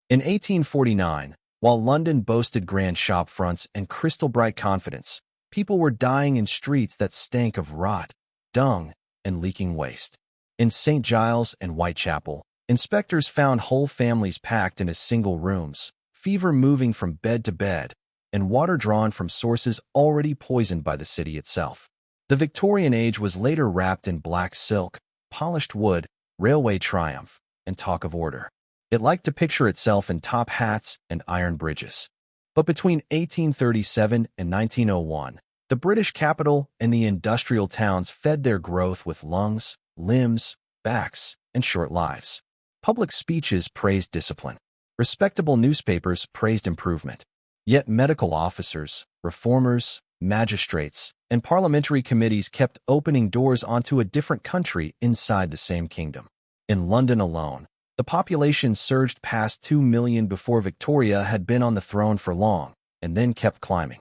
In 1849, while London boasted grand shop fronts and crystal-bright confidence, people were dying in streets that stank of rot, dung, and leaking waste. In St. Giles and Whitechapel, inspectors found whole families packed into single rooms, fever moving from bed to bed, and water drawn from sources already poisoned by the city itself. The Victorian age was later wrapped in black silk, polished wood, railway triumph, and talk of order. It liked to picture itself in top hats and iron bridges. But between 1837 and 1901, the British capital and the industrial towns fed their growth with lungs, limbs, backs, and short lives. Public speeches praised discipline. Respectable newspapers praised improvement. Yet medical officers, reformers, magistrates, and parliamentary committees kept opening doors onto a different country inside the same kingdom. In London alone, the population surged past 2 million before Victoria had been on the throne for long, and then kept climbing.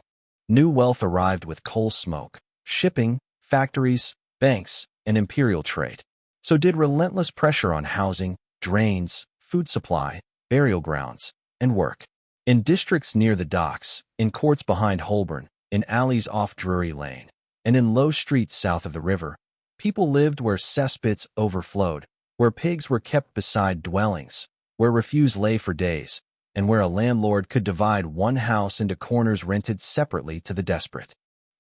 New wealth arrived with coal smoke, shipping, factories, banks, and imperial trade. So did relentless pressure on housing, drains, food supply, burial grounds, and work. In districts near the docks, in courts behind Holborn, in alleys off Drury Lane, and in low streets south of the river, people lived where cesspits overflowed, where pigs were kept beside dwellings, where refuse lay for days, and where a landlord could divide one house into corners rented separately to the desperate.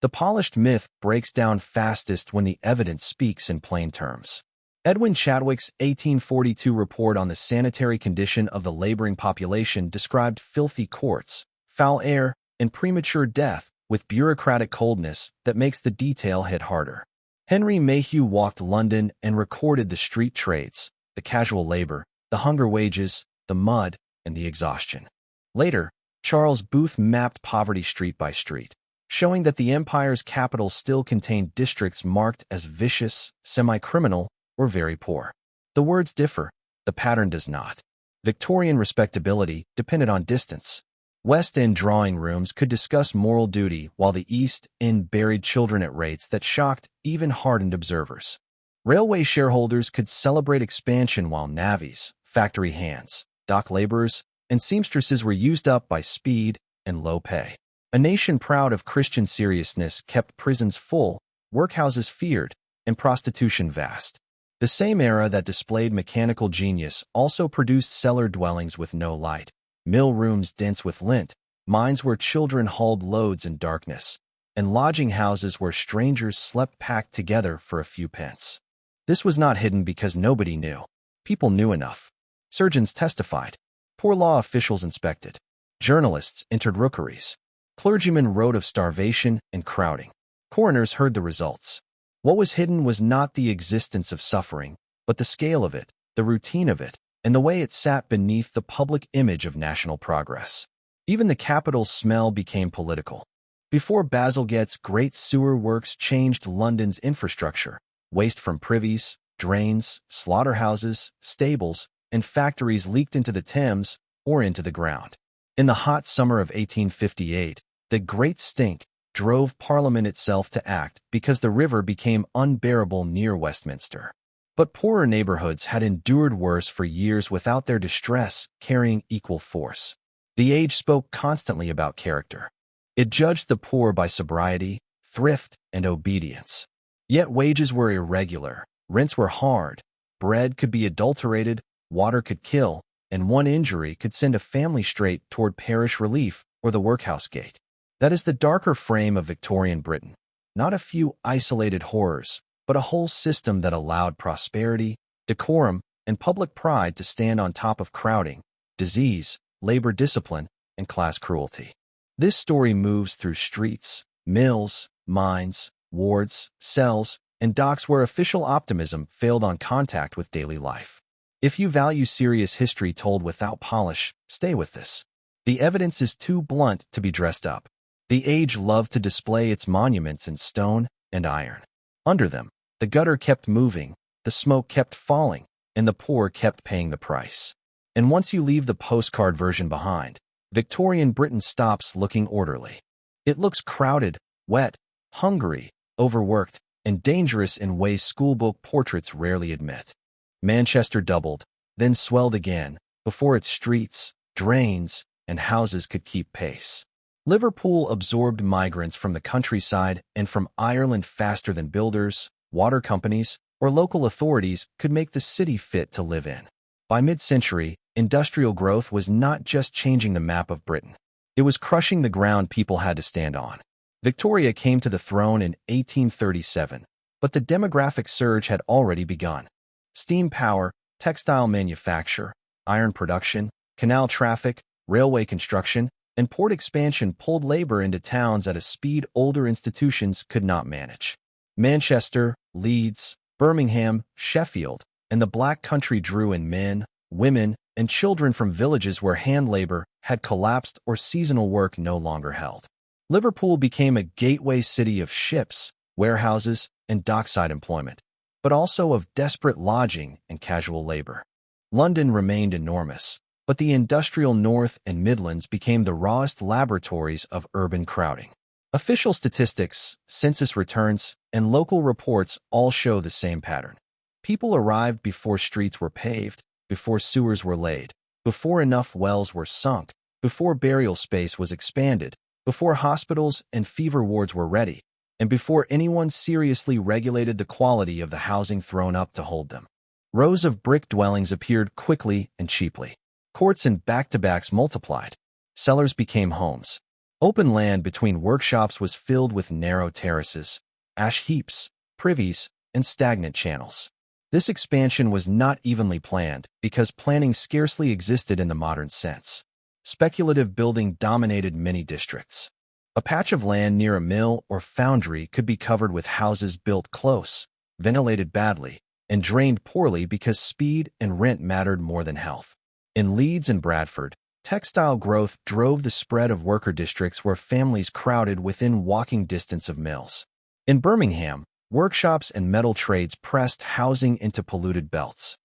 The polished myth breaks down fastest when the evidence speaks in plain terms. Edwin Chadwick's 1842 report on the sanitary condition of the laboring population described filthy courts, foul air, and premature death with bureaucratic coldness that makes the detail hit harder. Henry Mayhew walked London and recorded the street trades, the casual labor, the hunger wages, the mud, and the exhaustion. Later, Charles Booth mapped poverty street by street, showing that the empire's capital still contained districts marked as vicious, semi-criminal, or very poor. The words differ, the pattern does not. Victorian respectability depended on distance. West End drawing rooms could discuss moral duty while the East End buried children at rates that shocked even hardened observers. Railway shareholders could celebrate expansion while navvies, factory hands, dock laborers, and seamstresses were used up by speed and low pay. A nation proud of Christian seriousness kept prisons full, workhouses feared, and prostitution vast. The same era that displayed mechanical genius also produced cellar dwellings with no light, mill rooms dense with lint, mines where children hauled loads in darkness, and lodging houses where strangers slept packed together for a few pence. This was not hidden because nobody knew. People knew enough. Surgeons testified. Poor law officials inspected. Journalists entered rookeries. Clergymen wrote of starvation and crowding. Coroners heard the results. What was hidden was not the existence of suffering, but the scale of it, the routine of it, and the way it sat beneath the public image of national progress. Even the capital's smell became political. Before Bazalgette's great sewer works changed London's infrastructure, waste from privies, drains, slaughterhouses, stables, and factories leaked into the Thames or into the ground. In the hot summer of 1858, the Great Stink drove Parliament itself to act because the river became unbearable near Westminster. But poorer neighborhoods had endured worse for years without their distress carrying equal force. The age spoke constantly about character. It judged the poor by sobriety, thrift, and obedience. Yet wages were irregular, rents were hard, bread could be adulterated, water could kill, and one injury could send a family straight toward parish relief or the workhouse gate. That is the darker frame of Victorian Britain. Not a few isolated horrors, but a whole system that allowed prosperity, decorum, and public pride to stand on top of crowding, disease, labor discipline, and class cruelty. This story moves through streets, mills, mines, wards, cells, and docks where official optimism failed on contact with daily life. If you value serious history told without polish, stay with this. The evidence is too blunt to be dressed up. The age loved to display its monuments in stone and iron. Under them, the gutter kept moving, the smoke kept falling, and the poor kept paying the price. And once you leave the postcard version behind, Victorian Britain stops looking orderly. It looks crowded, wet, hungry, overworked, and dangerous in ways schoolbook portraits rarely admit. Manchester doubled, then swelled again, before its streets, drains, and houses could keep pace. Liverpool absorbed migrants from the countryside and from Ireland faster than builders, water companies, or local authorities could make the city fit to live in. By mid-century, industrial growth was not just changing the map of Britain. It was crushing the ground people had to stand on. Victoria came to the throne in 1837, but the demographic surge had already begun. Steam power, textile manufacture, iron production, canal traffic, railway construction, and port expansion pulled labor into towns at a speed older institutions could not manage. Manchester, Leeds, Birmingham, Sheffield, and the Black Country drew in men, women, and children from villages where hand labor had collapsed or seasonal work no longer held. Liverpool became a gateway city of ships, warehouses, and dockside employment, but also of desperate lodging and casual labor. London remained enormous, but the industrial North and Midlands became the rawest laboratories of urban crowding. Official statistics, census returns, and local reports all show the same pattern. People arrived before streets were paved, before sewers were laid, before enough wells were sunk, before burial space was expanded, before hospitals and fever wards were ready, and before anyone seriously regulated the quality of the housing thrown up to hold them. Rows of brick dwellings appeared quickly and cheaply. Courts and back-to-backs multiplied. Cellars became homes. Open land between workshops was filled with narrow terraces, ash heaps, privies, and stagnant channels. This expansion was not evenly planned because planning scarcely existed in the modern sense. Speculative building dominated many districts. A patch of land near a mill or foundry could be covered with houses built close, ventilated badly, and drained poorly because speed and rent mattered more than health. In Leeds and Bradford, textile growth drove the spread of worker districts where families crowded within walking distance of mills. In Birmingham, workshops and metal trades pressed housing into polluted belts.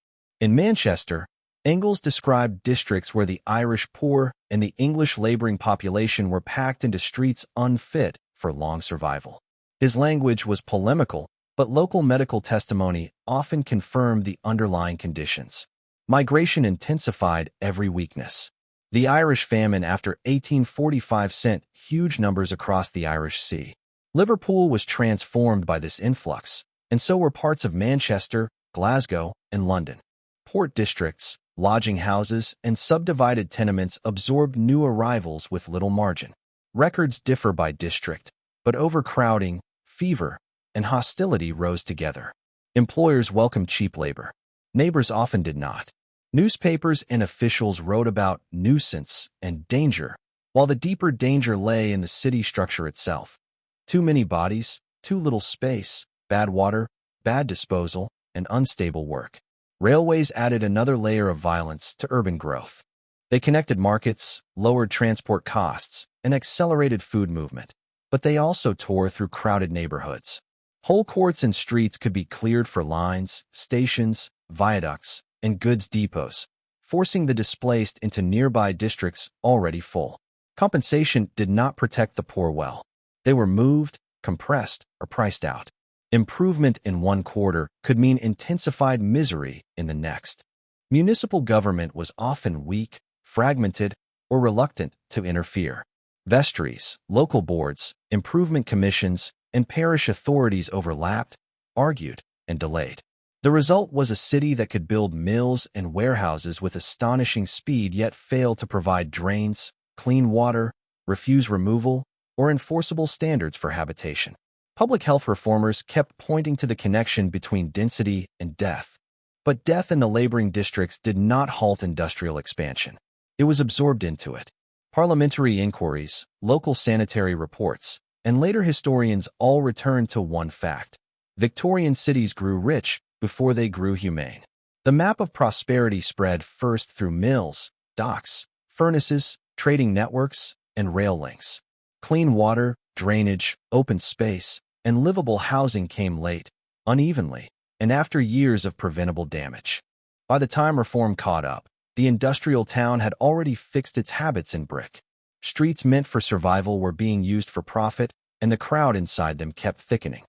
In Manchester, Engels described districts where the Irish poor and the English laboring population were packed into streets unfit for long survival. His language was polemical, but local medical testimony often confirmed the underlying conditions. Migration intensified every weakness. The Irish famine after 1845 sent huge numbers across the Irish Sea. Liverpool was transformed by this influx, and so were parts of Manchester, Glasgow, and London. Port districts, lodging houses, and subdivided tenements absorbed new arrivals with little margin. Records differ by district, but overcrowding, fever, and hostility rose together. Employers welcomed cheap labor. Neighbors often did not. Newspapers and officials wrote about nuisance and danger, while the deeper danger lay in the city structure itself. Too many bodies, too little space, bad water, bad disposal, and unstable work. Railways added another layer of violence to urban growth. They connected markets, lowered transport costs, and accelerated food movement. But they also tore through crowded neighborhoods. Whole courts and streets could be cleared for lines, stations, viaducts, and goods depots, forcing the displaced into nearby districts already full. Compensation did not protect the poor well. They were moved, compressed, or priced out. Improvement in one quarter could mean intensified misery in the next. Municipal government was often weak, fragmented, or reluctant to interfere. Vestries, local boards, improvement commissions, and parish authorities overlapped, argued, and delayed. The result was a city that could build mills and warehouses with astonishing speed yet fail to provide drains, clean water, refuse removal, or enforceable standards for habitation. Public health reformers kept pointing to the connection between density and death. But death in the laboring districts did not halt industrial expansion. It was absorbed into it. Parliamentary inquiries, local sanitary reports, and later historians all returned to one fact. Victorian cities grew rich before they grew humane. The map of prosperity spread first through mills, docks, furnaces, trading networks, and rail links. Clean water, drainage, open space, and livable housing came late, unevenly, and after years of preventable damage. By the time reform caught up, the industrial town had already fixed its habits in brick. Streets meant for survival were being used for profit, and the crowd inside them kept thickening.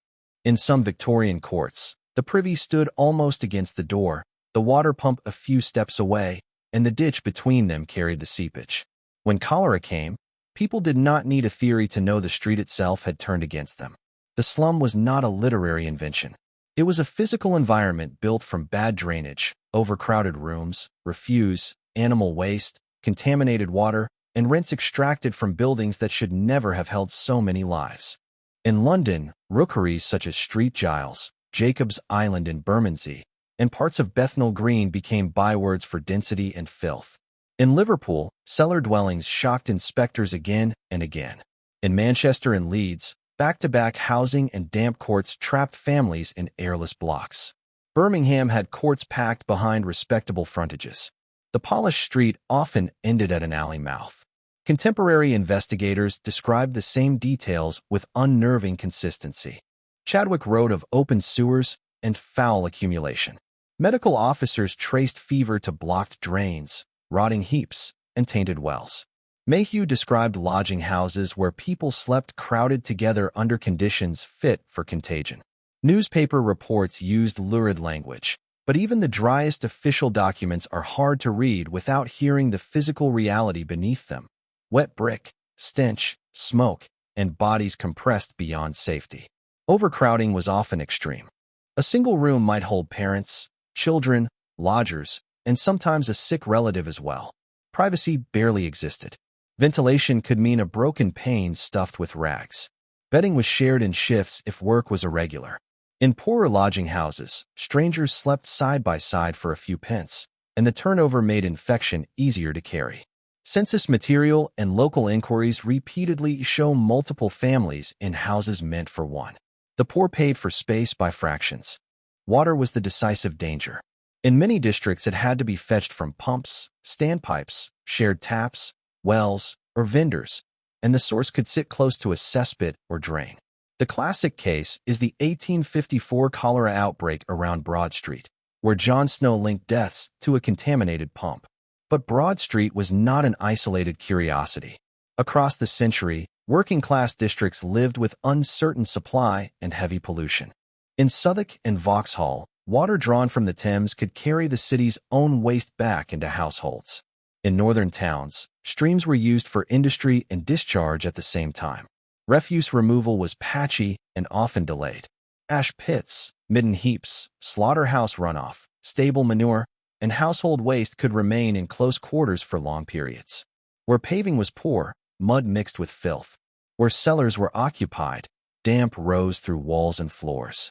In some Victorian courts, the privy stood almost against the door, the water pump a few steps away, and the ditch between them carried the seepage. When cholera came, people did not need a theory to know the street itself had turned against them. The slum was not a literary invention. It was a physical environment built from bad drainage, overcrowded rooms, refuse, animal waste, contaminated water, and rents extracted from buildings that should never have held so many lives. In London, rookeries such as Street Giles, Jacob's Island in Bermondsey, and parts of Bethnal Green became bywords for density and filth. In Liverpool, cellar dwellings shocked inspectors again and again. In Manchester and Leeds, back-to-back housing and damp courts trapped families in airless blocks. Birmingham had courts packed behind respectable frontages. The polished street often ended at an alley mouth. Contemporary investigators described the same details with unnerving consistency. Chadwick wrote of open sewers and foul accumulation. Medical officers traced fever to blocked drains, rotting heaps, and tainted wells. Mayhew described lodging houses where people slept crowded together under conditions fit for contagion. Newspaper reports used lurid language, but even the driest official documents are hard to read without hearing the physical reality beneath them. Wet brick, stench, smoke, and bodies compressed beyond safety. Overcrowding was often extreme. A single room might hold parents, children, lodgers, and sometimes a sick relative as well. Privacy barely existed. Ventilation could mean a broken pane stuffed with rags. Bedding was shared in shifts if work was irregular. In poorer lodging houses, strangers slept side by side for a few pence, and the turnover made infection easier to carry. Census material and local inquiries repeatedly show multiple families in houses meant for one. The poor paid for space by fractions. Water was the decisive danger. In many districts, it had to be fetched from pumps, standpipes, shared taps, wells, or vendors, and the source could sit close to a cesspit or drain. The classic case is the 1854 cholera outbreak around Broad Street, where John Snow linked deaths to a contaminated pump. But Broad Street was not an isolated curiosity. Across the century, working-class districts lived with uncertain supply and heavy pollution. In Southwark and Vauxhall, water drawn from the Thames could carry the city's own waste back into households. In northern towns, streams were used for industry and discharge at the same time. Refuse removal was patchy and often delayed. Ash pits, midden heaps, slaughterhouse runoff, stable manure, and household waste could remain in close quarters for long periods. Where paving was poor, mud mixed with filth. Where cellars were occupied, damp rose through walls and floors.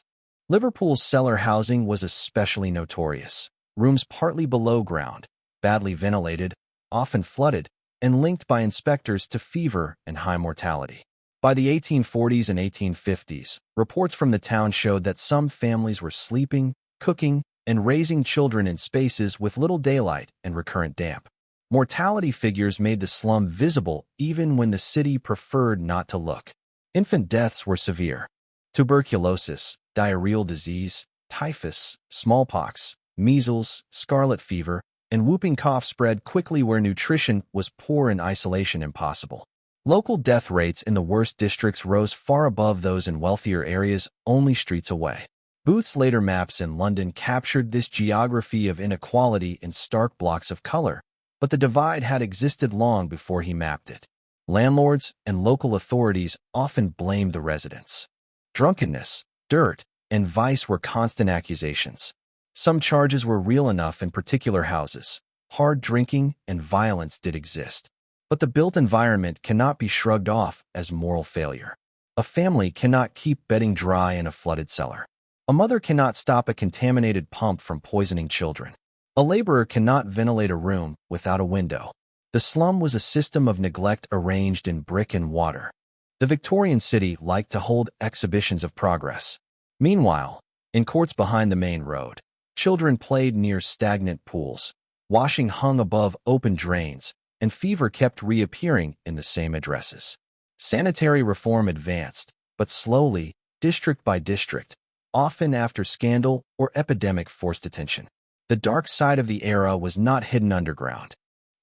Liverpool's cellar housing was especially notorious. Rooms partly below ground, badly ventilated, often flooded, and linked by inspectors to fever and high mortality. By the 1840s and 1850s, reports from the town showed that some families were sleeping, cooking, and raising children in spaces with little daylight and recurrent damp. Mortality figures made the slum visible even when the city preferred not to look. Infant deaths were severe. Tuberculosis, diarrheal disease, typhus, smallpox, measles, scarlet fever, and whooping cough spread quickly where nutrition was poor and isolation impossible. Local death rates in the worst districts rose far above those in wealthier areas only streets away. Booth's later maps in London captured this geography of inequality in stark blocks of color, but the divide had existed long before he mapped it. Landlords and local authorities often blamed the residents. Drunkenness, dirt, and vice were constant accusations. Some charges were real enough in particular houses. Hard drinking and violence did exist. But the built environment cannot be shrugged off as moral failure. A family cannot keep bedding dry in a flooded cellar. A mother cannot stop a contaminated pump from poisoning children. A laborer cannot ventilate a room without a window. The slum was a system of neglect arranged in brick and water. The Victorian city liked to hold exhibitions of progress. Meanwhile, in courts behind the main road, children played near stagnant pools, washing hung above open drains, and fever kept reappearing in the same addresses. Sanitary reform advanced, but slowly, district by district, often after scandal or epidemic forced attention. The dark side of the era was not hidden underground.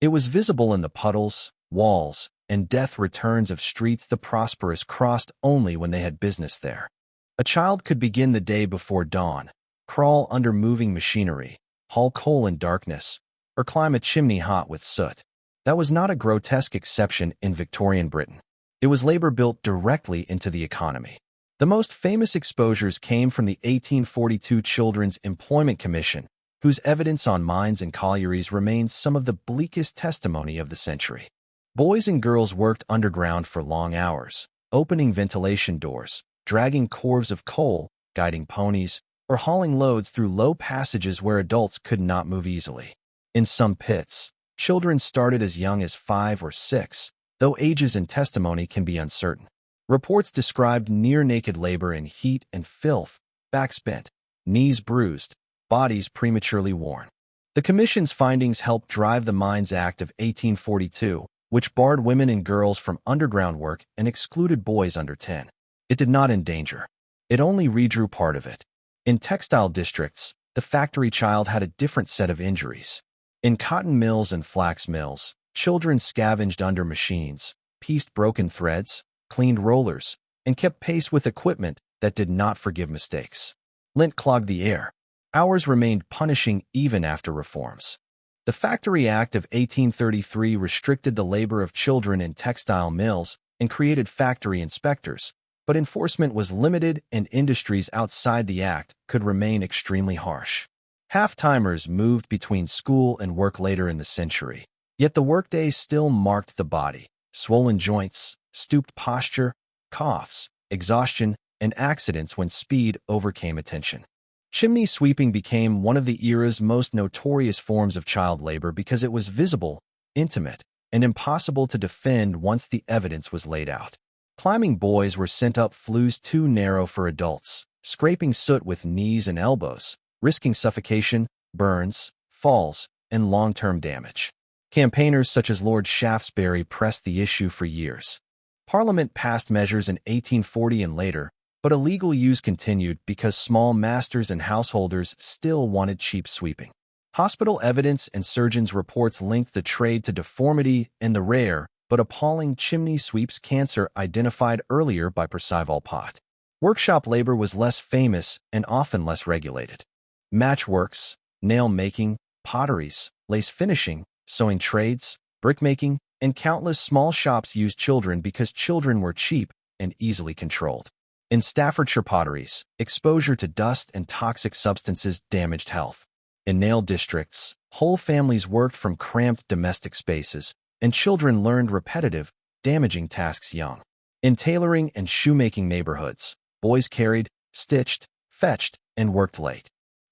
It was visible in the puddles, walls, and death returns of streets the prosperous crossed only when they had business there. A child could begin the day before dawn, crawl under moving machinery, haul coal in darkness, or climb a chimney hot with soot. That was not a grotesque exception in Victorian Britain. It was labor built directly into the economy. The most famous exposures came from the 1842 Children's Employment Commission, whose evidence on mines and collieries remains some of the bleakest testimony of the century. Boys and girls worked underground for long hours, opening ventilation doors, dragging corves of coal, guiding ponies, or hauling loads through low passages where adults could not move easily. In some pits, children started as young as 5 or 6, though ages and testimony can be uncertain. Reports described near-naked labor in heat and filth, backs bent, knees bruised, bodies prematurely worn. The Commission's findings helped drive the Mines Act of 1842, which barred women and girls from underground work and excluded boys under 10. It did not endanger. It only redrew part of it. In textile districts, the factory child had a different set of injuries. In cotton mills and flax mills, children scavenged under machines, pieced broken threads, cleaned rollers, and kept pace with equipment that did not forgive mistakes. Lint clogged the air. Hours remained punishing even after reforms. The Factory Act of 1833 restricted the labor of children in textile mills and created factory inspectors, but enforcement was limited and industries outside the act could remain extremely harsh. Half-timers moved between school and work later in the century, yet the workday still marked the body. Swollen joints, stooped posture, coughs, exhaustion, and accidents when speed overcame attention. Chimney sweeping became one of the era's most notorious forms of child labor because it was visible, intimate, and impossible to defend once the evidence was laid out. Climbing boys were sent up flues too narrow for adults, scraping soot with knees and elbows, risking suffocation, burns, falls, and long-term damage. Campaigners such as Lord Shaftesbury pressed the issue for years. Parliament passed measures in 1840 and later, but illegal use continued because small masters and householders still wanted cheap sweeping. Hospital evidence and surgeons' reports linked the trade to deformity and the rare but appalling chimney sweeps cancer identified earlier by Percival Pott. Workshop labor was less famous and often less regulated. Matchworks, nail-making, potteries, lace finishing, sewing trades, brickmaking, and countless small shops used children because children were cheap and easily controlled. In Staffordshire potteries, exposure to dust and toxic substances damaged health. In nail districts, whole families worked from cramped domestic spaces, and children learned repetitive, damaging tasks young. In tailoring and shoemaking neighborhoods, boys carried, stitched, fetched, and worked late.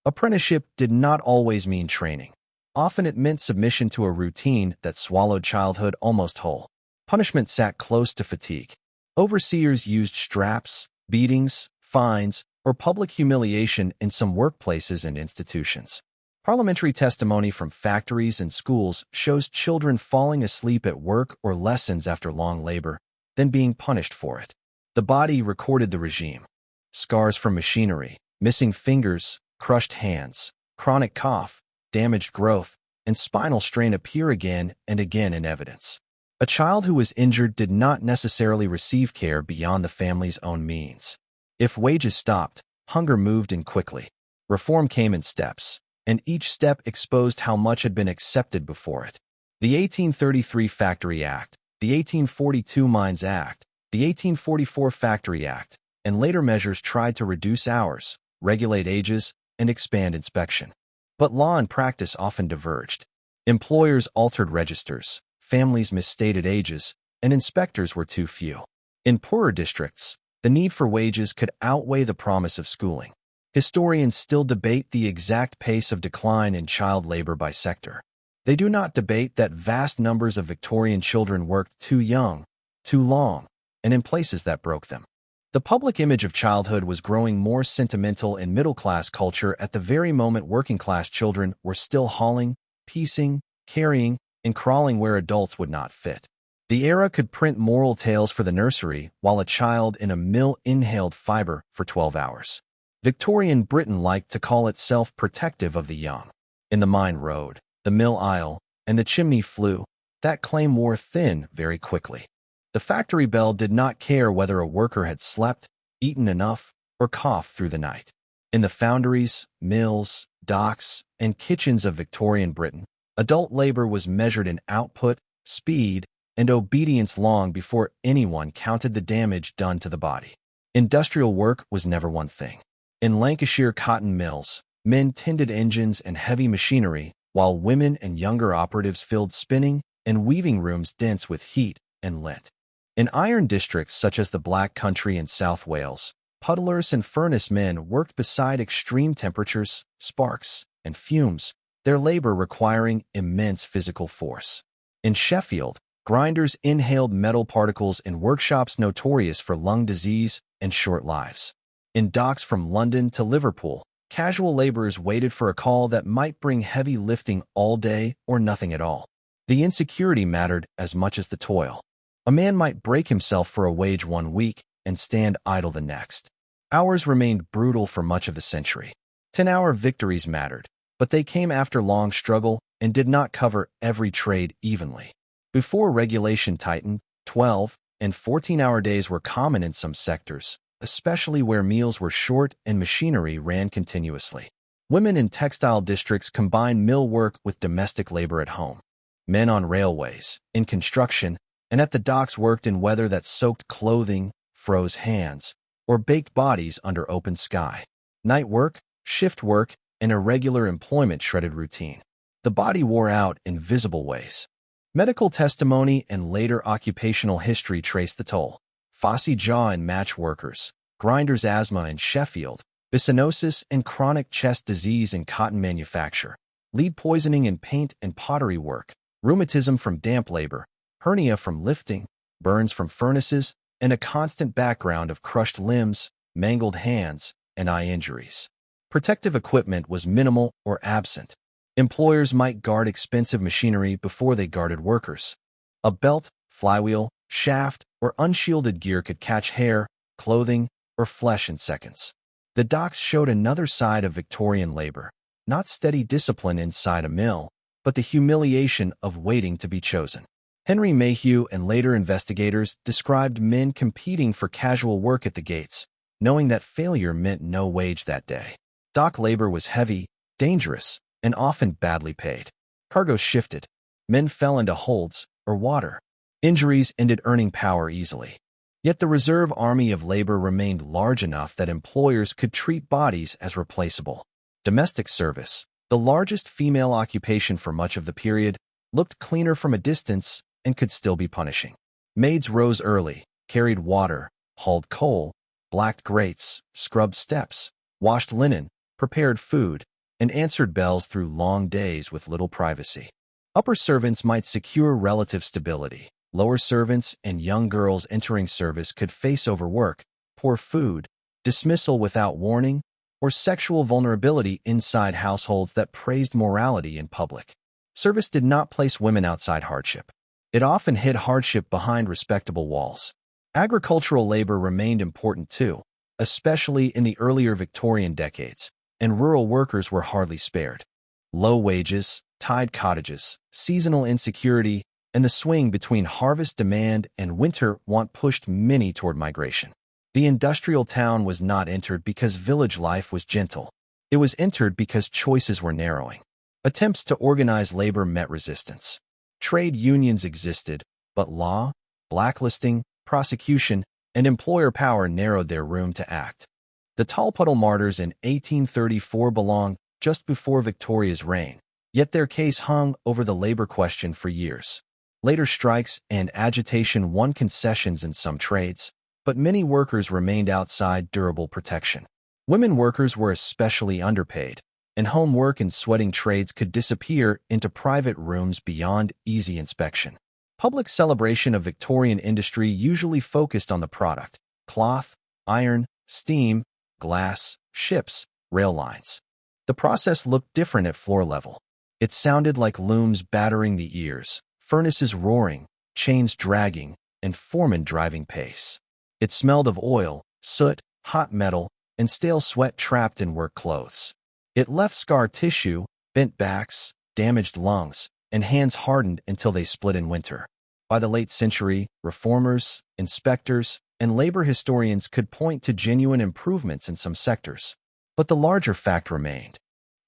Apprenticeship did not always mean training. Often it meant submission to a routine that swallowed childhood almost whole. Punishment sat close to fatigue. Overseers used straps, beatings, fines, or public humiliation in some workplaces and institutions. Parliamentary testimony from factories and schools shows children falling asleep at work or lessons after long labor, then being punished for it. The body recorded the regime. Scars from machinery, missing fingers, crushed hands, chronic cough, damaged growth, and spinal strain appear again and again in evidence. A child who was injured did not necessarily receive care beyond the family's own means. If wages stopped, hunger moved in quickly. Reform came in steps, and each step exposed how much had been accepted before it. The 1833 Factory Act, the 1842 Mines Act, the 1844 Factory Act, and later measures tried to reduce hours, regulate ages, and expand inspection. But law and practice often diverged. Employers altered registers, families misstated ages, and inspectors were too few. In poorer districts, the need for wages could outweigh the promise of schooling. Historians still debate the exact pace of decline in child labor by sector. They do not debate that vast numbers of Victorian children worked too young, too long, and in places that broke them. The public image of childhood was growing more sentimental in middle-class culture at the very moment working-class children were still hauling, piecing, carrying, and crawling where adults would not fit. The era could print moral tales for the nursery while a child in a mill inhaled fiber for 12 hours. Victorian Britain liked to call itself protective of the young. In the mine road, the mill aisle, and the chimney flue, that claim wore thin very quickly. The factory bell did not care whether a worker had slept, eaten enough, or coughed through the night. In the foundries, mills, docks, and kitchens of Victorian Britain, Adult labor was measured in output, speed, and obedience long before anyone counted the damage done to the body. Industrial work was never one thing. In Lancashire cotton mills, men tended engines and heavy machinery, while women and younger operatives filled spinning and weaving rooms dense with heat and lint. In iron districts such as the Black Country in South Wales, puddlers and furnace men worked beside extreme temperatures, sparks, and fumes, their labor requiring immense physical force. In Sheffield, grinders inhaled metal particles in workshops notorious for lung disease and short lives. In docks from London to Liverpool, casual laborers waited for a call that might bring heavy lifting all day or nothing at all. The insecurity mattered as much as the toil. A man might break himself for a wage one week and stand idle the next. Hours remained brutal for much of the century. 10-hour victories mattered, but they came after long struggle and did not cover every trade evenly. Before regulation tightened, 12- and 14-hour days were common in some sectors, especially where meals were short and machinery ran continuously. Women in textile districts combined mill work with domestic labor at home. Men on railways, in construction, and at the docks worked in weather that soaked clothing, froze hands, or baked bodies under open sky. Night work, shift work, and irregular employment shredded routine. The body wore out in visible ways. Medical testimony and later occupational history traced the toll. Phossy jaw and match workers, grinders' asthma in Sheffield, byssinosis and chronic chest disease in cotton manufacture, lead poisoning in paint and pottery work, rheumatism from damp labor, hernia from lifting, burns from furnaces, and a constant background of crushed limbs, mangled hands, and eye injuries. Protective equipment was minimal or absent. Employers might guard expensive machinery before they guarded workers. A belt, flywheel, shaft, or unshielded gear could catch hair, clothing, or flesh in seconds. The docks showed another side of Victorian labor, not steady discipline inside a mill, but the humiliation of waiting to be chosen. Henry Mayhew and later investigators described men competing for casual work at the gates, knowing that failure meant no wage that day. Dock labor was heavy, dangerous, and often badly paid. Cargo shifted. Men fell into holds or water. Injuries ended earning power easily. Yet the reserve army of labor remained large enough that employers could treat bodies as replaceable. Domestic service, the largest female occupation for much of the period, looked cleaner from a distance and could still be punishing. Maids rose early, carried water, hauled coal, blacked grates, scrubbed steps, washed linen, prepared food, and answered bells through long days with little privacy. Upper servants might secure relative stability. Lower servants and young girls entering service could face overwork, poor food, dismissal without warning, or sexual vulnerability inside households that praised morality in public. Service did not place women outside hardship. It often hid hardship behind respectable walls. Agricultural labor remained important too, especially in the earlier Victorian decades, and rural workers were hardly spared. Low wages, tied cottages, seasonal insecurity, and the swing between harvest demand and winter want pushed many toward migration. The industrial town was not entered because village life was gentle. It was entered because choices were narrowing. Attempts to organize labor met resistance. Trade unions existed, but law, blacklisting, prosecution, and employer power narrowed their room to act. The Tolpuddle martyrs in 1834 belonged just before Victoria's reign, yet their case hung over the labor question for years. Later strikes and agitation won concessions in some trades, but many workers remained outside durable protection. Women workers were especially underpaid, and homework and sweating trades could disappear into private rooms beyond easy inspection. Public celebration of Victorian industry usually focused on the product: cloth, iron, steam, glass, ships, rail lines. The process looked different at floor level. It sounded like looms battering the ears, furnaces roaring, chains dragging, and foremen driving pace. It smelled of oil, soot, hot metal, and stale sweat trapped in work clothes. It left scar tissue, bent backs, damaged lungs, and hands hardened until they split in winter. By the late century, reformers, inspectors, and labor historians could point to genuine improvements in some sectors. But the larger fact remained.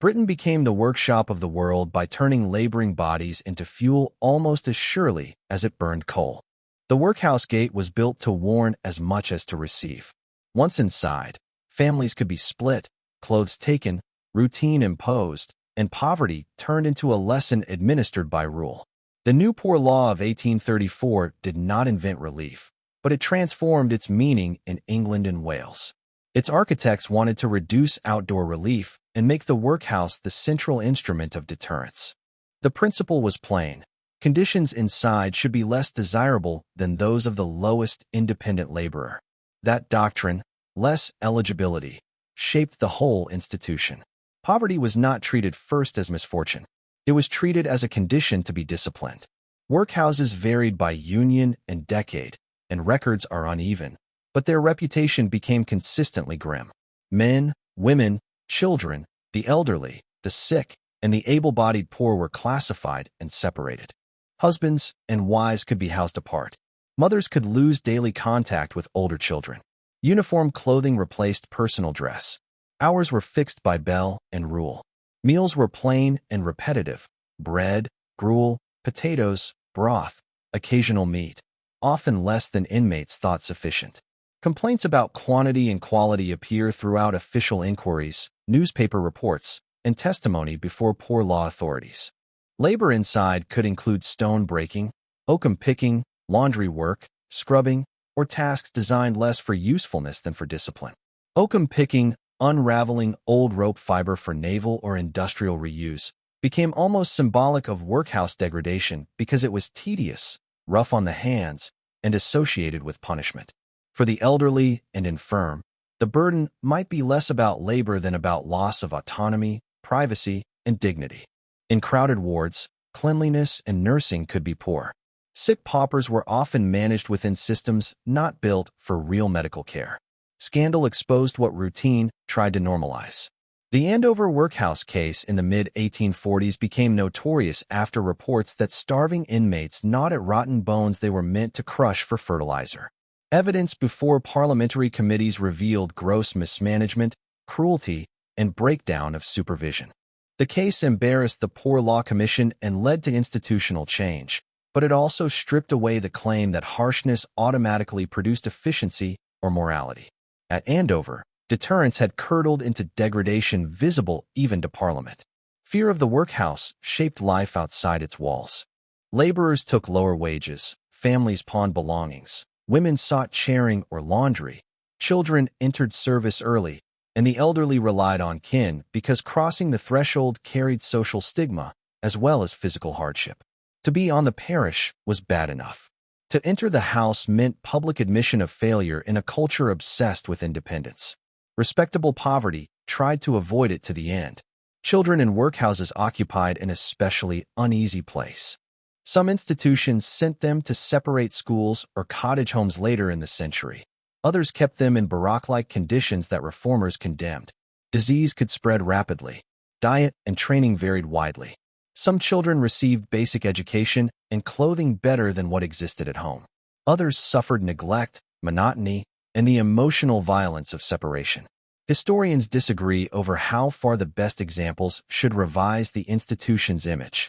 Britain became the workshop of the world by turning laboring bodies into fuel almost as surely as it burned coal. The workhouse gate was built to warn as much as to receive. Once inside, families could be split, clothes taken, routine imposed, and poverty turned into a lesson administered by rule. The New Poor Law of 1834 did not invent relief, but it transformed its meaning in England and Wales. Its architects wanted to reduce outdoor relief and make the workhouse the central instrument of deterrence. The principle was plain. Conditions inside should be less desirable than those of the lowest independent laborer. That doctrine, less eligibility, shaped the whole institution. Poverty was not treated first as misfortune. It was treated as a condition to be disciplined. Workhouses varied by union and decade, and records are uneven, but their reputation became consistently grim. Men, women, children, the elderly, the sick, and the able-bodied poor were classified and separated. Husbands and wives could be housed apart. Mothers could lose daily contact with older children. Uniform clothing replaced personal dress. Hours were fixed by bell and rule. Meals were plain and repetitive: bread, gruel, potatoes, broth, occasional meat, often less than inmates thought sufficient. Complaints about quantity and quality appear throughout official inquiries, newspaper reports, and testimony before poor law authorities. Labor inside could include stone breaking, oakum picking, laundry work, scrubbing, or tasks designed less for usefulness than for discipline. Oakum picking, unraveling old rope fiber for naval or industrial reuse, became almost symbolic of workhouse degradation because it was tedious, rough on the hands, and associated with punishment. For the elderly and infirm, the burden might be less about labor than about loss of autonomy, privacy, and dignity. In crowded wards, cleanliness and nursing could be poor. Sick paupers were often managed within systems not built for real medical care. Scandal exposed what routine tried to normalize. The Andover workhouse case in the mid-1840s became notorious after reports that starving inmates gnawed at rotten bones they were meant to crush for fertilizer. Evidence before parliamentary committees revealed gross mismanagement, cruelty, and breakdown of supervision. The case embarrassed the Poor Law Commission and led to institutional change, but it also stripped away the claim that harshness automatically produced efficiency or morality. At Andover, deterrence had curdled into degradation visible even to Parliament. Fear of the workhouse shaped life outside its walls. Laborers took lower wages, families pawned belongings, women sought charing or laundry, children entered service early, and the elderly relied on kin because crossing the threshold carried social stigma as well as physical hardship. To be on the parish was bad enough. To enter the house meant public admission of failure in a culture obsessed with independence. Respectable poverty tried to avoid it to the end. Children in workhouses occupied an especially uneasy place. Some institutions sent them to separate schools or cottage homes later in the century. Others kept them in barrack-like conditions that reformers condemned. Disease could spread rapidly. Diet and training varied widely. Some children received basic education and clothing better than what existed at home. Others suffered neglect, monotony, and the emotional violence of separation. Historians disagree over how far the best examples should revise the institution's image.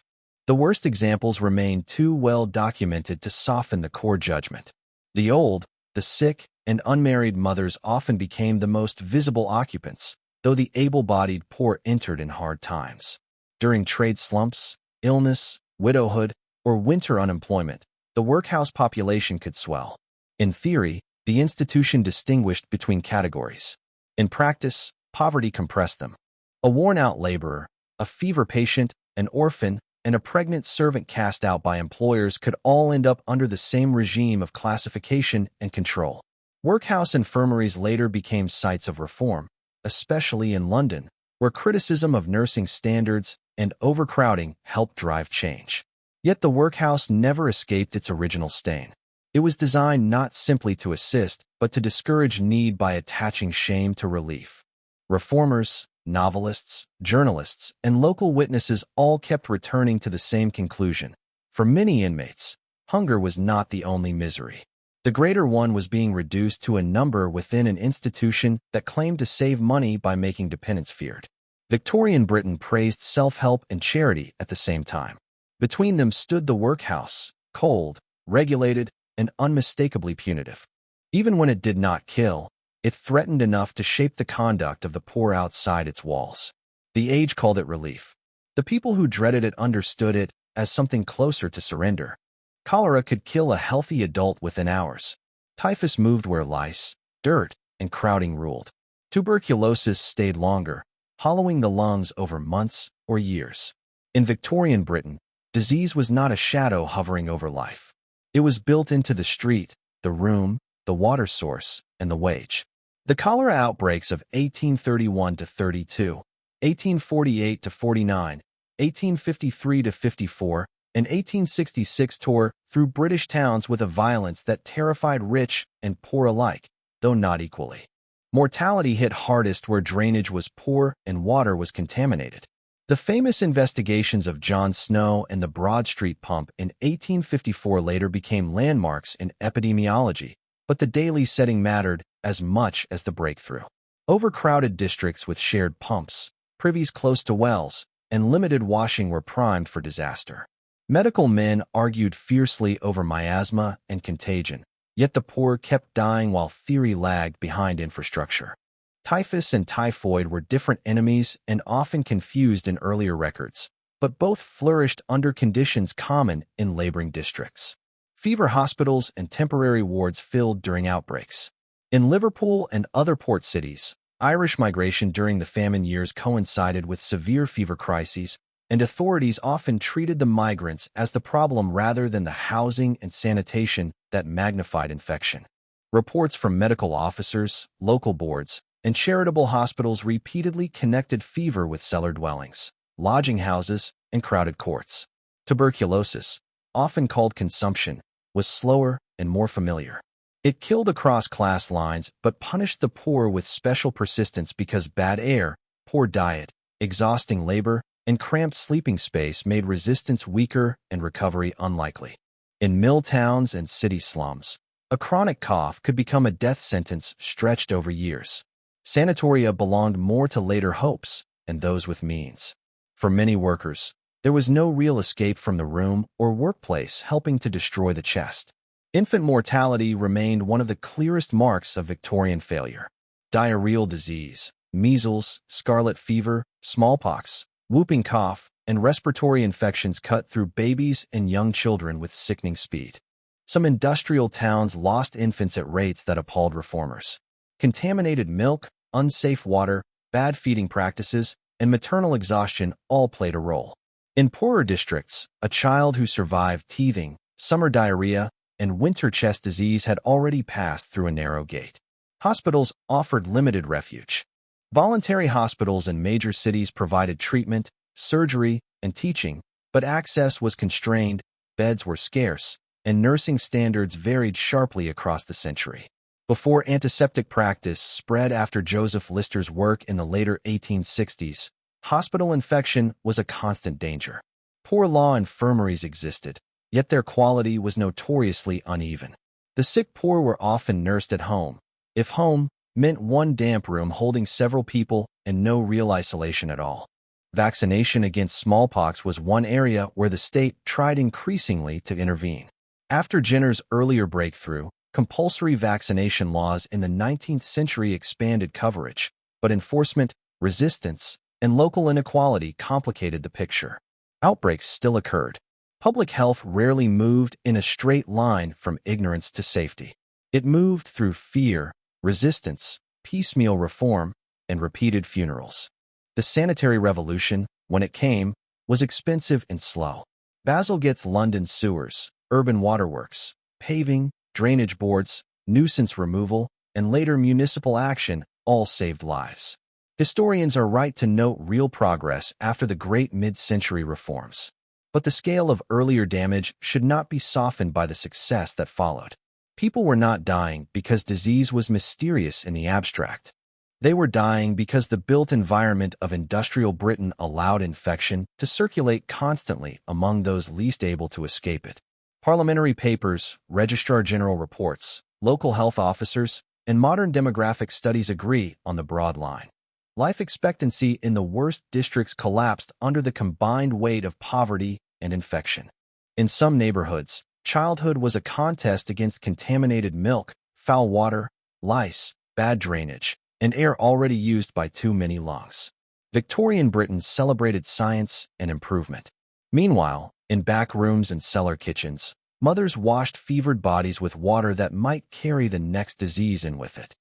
The worst examples remain too well documented to soften the core judgment. The old, the sick, and unmarried mothers often became the most visible occupants, though the able-bodied poor entered in hard times. During trade slumps, illness, widowhood, or winter unemployment, the workhouse population could swell. In theory, the institution distinguished between categories. In practice, poverty compressed them. A worn-out laborer, a fever patient, an orphan, and a pregnant servant cast out by employers could all end up under the same regime of classification and control. Workhouse infirmaries later became sites of reform, especially in London, where criticism of nursing standards and overcrowding helped drive change. Yet the workhouse never escaped its original stain. It was designed not simply to assist, but to discourage need by attaching shame to relief. Reformers, novelists, journalists, and local witnesses all kept returning to the same conclusion. For many inmates, hunger was not the only misery. The greater one was being reduced to a number within an institution that claimed to save money by making dependents feared. Victorian Britain praised self-help and charity at the same time. Between them stood the workhouse, cold, regulated, and unmistakably punitive. Even when it did not kill, it threatened enough to shape the conduct of the poor outside its walls. The age called it relief. The people who dreaded it understood it as something closer to surrender. Cholera could kill a healthy adult within hours. Typhus moved where lice, dirt, and crowding ruled. Tuberculosis stayed longer, hollowing the lungs over months or years. In Victorian Britain, disease was not a shadow hovering over life. It was built into the street, the room, the water source, and the wage. The cholera outbreaks of 1831 to 32, 1848 to 49, 1853 to 54, and 1866 tore through British towns with a violence that terrified rich and poor alike, though not equally. Mortality hit hardest where drainage was poor and water was contaminated. The famous investigations of John Snow and the Broad Street Pump in 1854 later became landmarks in epidemiology, but the daily setting mattered as much as the breakthrough. Overcrowded districts with shared pumps, privies close to wells, and limited washing were primed for disaster. Medical men argued fiercely over miasma and contagion, yet the poor kept dying while theory lagged behind infrastructure. Typhus and typhoid were different enemies and often confused in earlier records, but both flourished under conditions common in laboring districts. Fever hospitals and temporary wards filled during outbreaks. In Liverpool and other port cities, Irish migration during the famine years coincided with severe fever crises, and authorities often treated the migrants as the problem rather than the housing and sanitation that magnified infection. Reports from medical officers, local boards, and charitable hospitals repeatedly connected fever with cellar dwellings, lodging houses, and crowded courts. Tuberculosis, often called consumption, was slower and more familiar. It killed across class lines but punished the poor with special persistence because bad air, poor diet, exhausting labor, and cramped sleeping space made resistance weaker and recovery unlikely. In mill towns and city slums, a chronic cough could become a death sentence stretched over years. Sanatoria belonged more to later hopes and those with means. For many workers, there was no real escape from the room or workplace, helping to destroy the chest. Infant mortality remained one of the clearest marks of Victorian failure. Diarrheal disease, measles, scarlet fever, smallpox, whooping cough, and respiratory infections cut through babies and young children with sickening speed. Some industrial towns lost infants at rates that appalled reformers. Contaminated milk, unsafe water, bad feeding practices, and maternal exhaustion all played a role. In poorer districts, a child who survived teething, summer diarrhea, and winter chest disease had already passed through a narrow gate. Hospitals offered limited refuge. Voluntary hospitals in major cities provided treatment, surgery, and teaching, but access was constrained, beds were scarce, and nursing standards varied sharply across the century. Before antiseptic practice spread after Joseph Lister's work in the later 1860s, hospital infection was a constant danger. Poor law infirmaries existed, yet their quality was notoriously uneven. The sick poor were often nursed at home, if home meant one damp room holding several people and no real isolation at all. Vaccination against smallpox was one area where the state tried increasingly to intervene. After Jenner's earlier breakthrough, compulsory vaccination laws in the 19th century expanded coverage, but enforcement, resistance, and local inequality complicated the picture. Outbreaks still occurred. Public health rarely moved in a straight line from ignorance to safety. It moved through fear, resistance, piecemeal reform, and repeated funerals. The sanitary revolution, when it came, was expensive and slow. Bazalgette's London sewers, urban waterworks, paving, drainage boards, nuisance removal, and later municipal action all saved lives. Historians are right to note real progress after the great mid-century reforms. But the scale of earlier damage should not be softened by the success that followed. People were not dying because disease was mysterious in the abstract. They were dying because the built environment of industrial Britain allowed infection to circulate constantly among those least able to escape it. Parliamentary papers, Registrar General reports, local health officers, and modern demographic studies agree on the broad line. Life expectancy in the worst districts collapsed under the combined weight of poverty and infection. In some neighborhoods, childhood was a contest against contaminated milk, foul water, lice, bad drainage, and air already used by too many lungs. Victorian Britain celebrated science and improvement. Meanwhile, in back rooms and cellar kitchens, mothers washed fevered bodies with water that might carry the next disease in with it.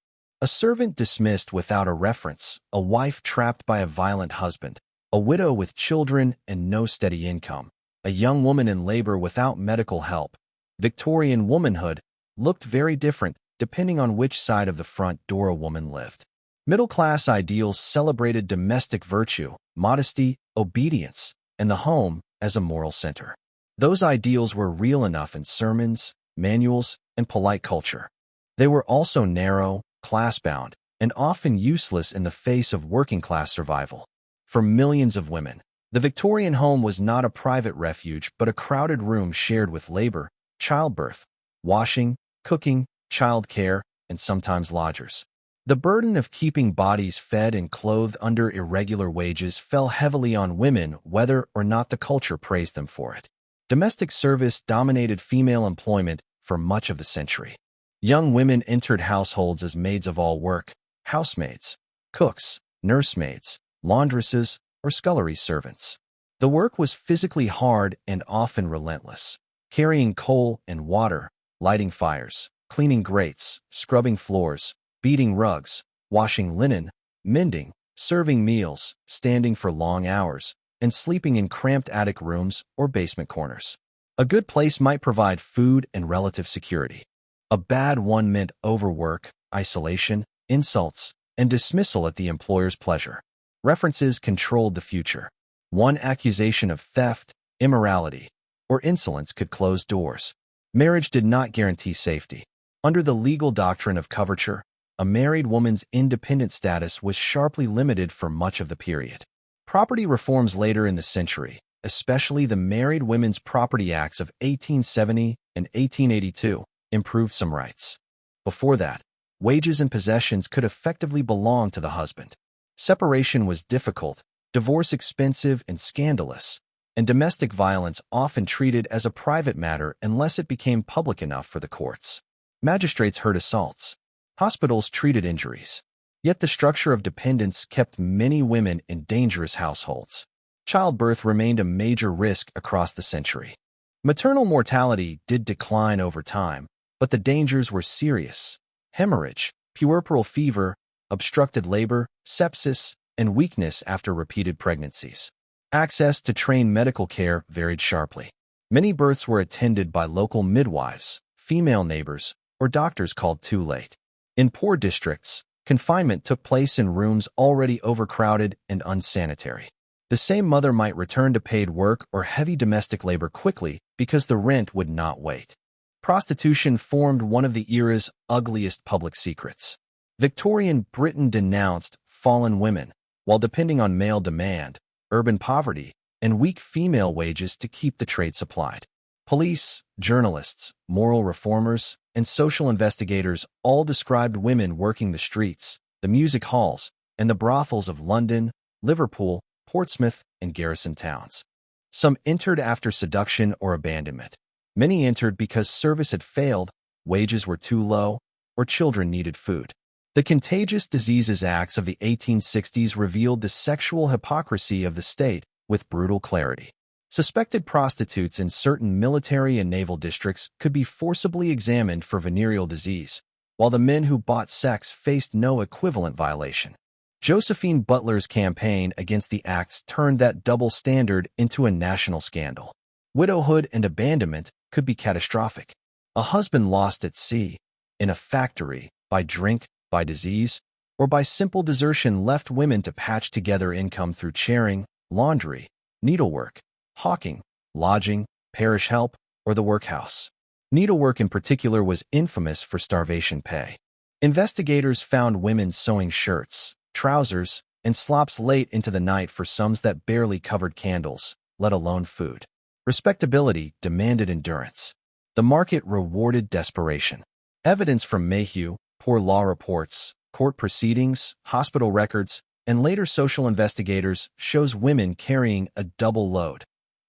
A servant dismissed without a reference, a wife trapped by a violent husband, a widow with children and no steady income, a young woman in labor without medical help. Victorian womanhood looked very different depending on which side of the front door a woman lived. Middle-class ideals celebrated domestic virtue, modesty, obedience, and the home as a moral center. Those ideals were real enough in sermons, manuals, and polite culture. They were also narrow, class-bound, and often useless in the face of working-class survival. For millions of women, the Victorian home was not a private refuge but a crowded room shared with labor, childbirth, washing, cooking, childcare, and sometimes lodgers. The burden of keeping bodies fed and clothed under irregular wages fell heavily on women whether or not the culture praised them for it. Domestic service dominated female employment for much of the century. Young women entered households as maids of all work, housemaids, cooks, nursemaids, laundresses, or scullery servants. The work was physically hard and often relentless, carrying coal and water, lighting fires, cleaning grates, scrubbing floors, beating rugs, washing linen, mending, serving meals, standing for long hours, and sleeping in cramped attic rooms or basement corners. A good place might provide food and relative security. A bad one meant overwork, isolation, insults, and dismissal at the employer's pleasure. References controlled the future. One accusation of theft, immorality, or insolence could close doors. Marriage did not guarantee safety. Under the legal doctrine of coverture, a married woman's independent status was sharply limited for much of the period. Property reforms later in the century, especially the Married Women's Property Acts of 1870 and 1882, improved some rights. Before that, wages and possessions could effectively belong to the husband. Separation was difficult, divorce expensive and scandalous, and domestic violence often treated as a private matter unless it became public enough for the courts. Magistrates heard assaults. Hospitals treated injuries. Yet the structure of dependence kept many women in dangerous households. Childbirth remained a major risk across the century. Maternal mortality did decline over time, but the dangers were serious. Hemorrhage, puerperal fever, obstructed labor, sepsis, and weakness after repeated pregnancies. Access to trained medical care varied sharply. Many births were attended by local midwives, female neighbors, or doctors called too late. In poor districts, confinement took place in rooms already overcrowded and unsanitary. The same mother might return to paid work or heavy domestic labor quickly because the rent would not wait. Prostitution formed one of the era's ugliest public secrets. Victorian Britain denounced fallen women while depending on male demand, urban poverty, and weak female wages to keep the trade supplied. Police, journalists, moral reformers, and social investigators all described women working the streets, the music halls, and the brothels of London, Liverpool, Portsmouth, and garrison towns. Some entered after seduction or abandonment. Many entered because service had failed, wages were too low, or children needed food. The Contagious Diseases Acts of the 1860s revealed the sexual hypocrisy of the state with brutal clarity. Suspected prostitutes in certain military and naval districts could be forcibly examined for venereal disease, while the men who bought sex faced no equivalent violation. Josephine Butler's campaign against the acts turned that double standard into a national scandal. Widowhood and abandonment could be catastrophic. A husband lost at sea, in a factory, by drink, by disease, or by simple desertion left women to patch together income through charing, laundry, needlework, hawking, lodging, parish help, or the workhouse. Needlework in particular was infamous for starvation pay. Investigators found women sewing shirts, trousers, and slops late into the night for sums that barely covered candles, let alone food. Respectability demanded endurance. The market rewarded desperation. Evidence from Mayhew, poor law reports, court proceedings, hospital records, and later social investigators shows women carrying a double load.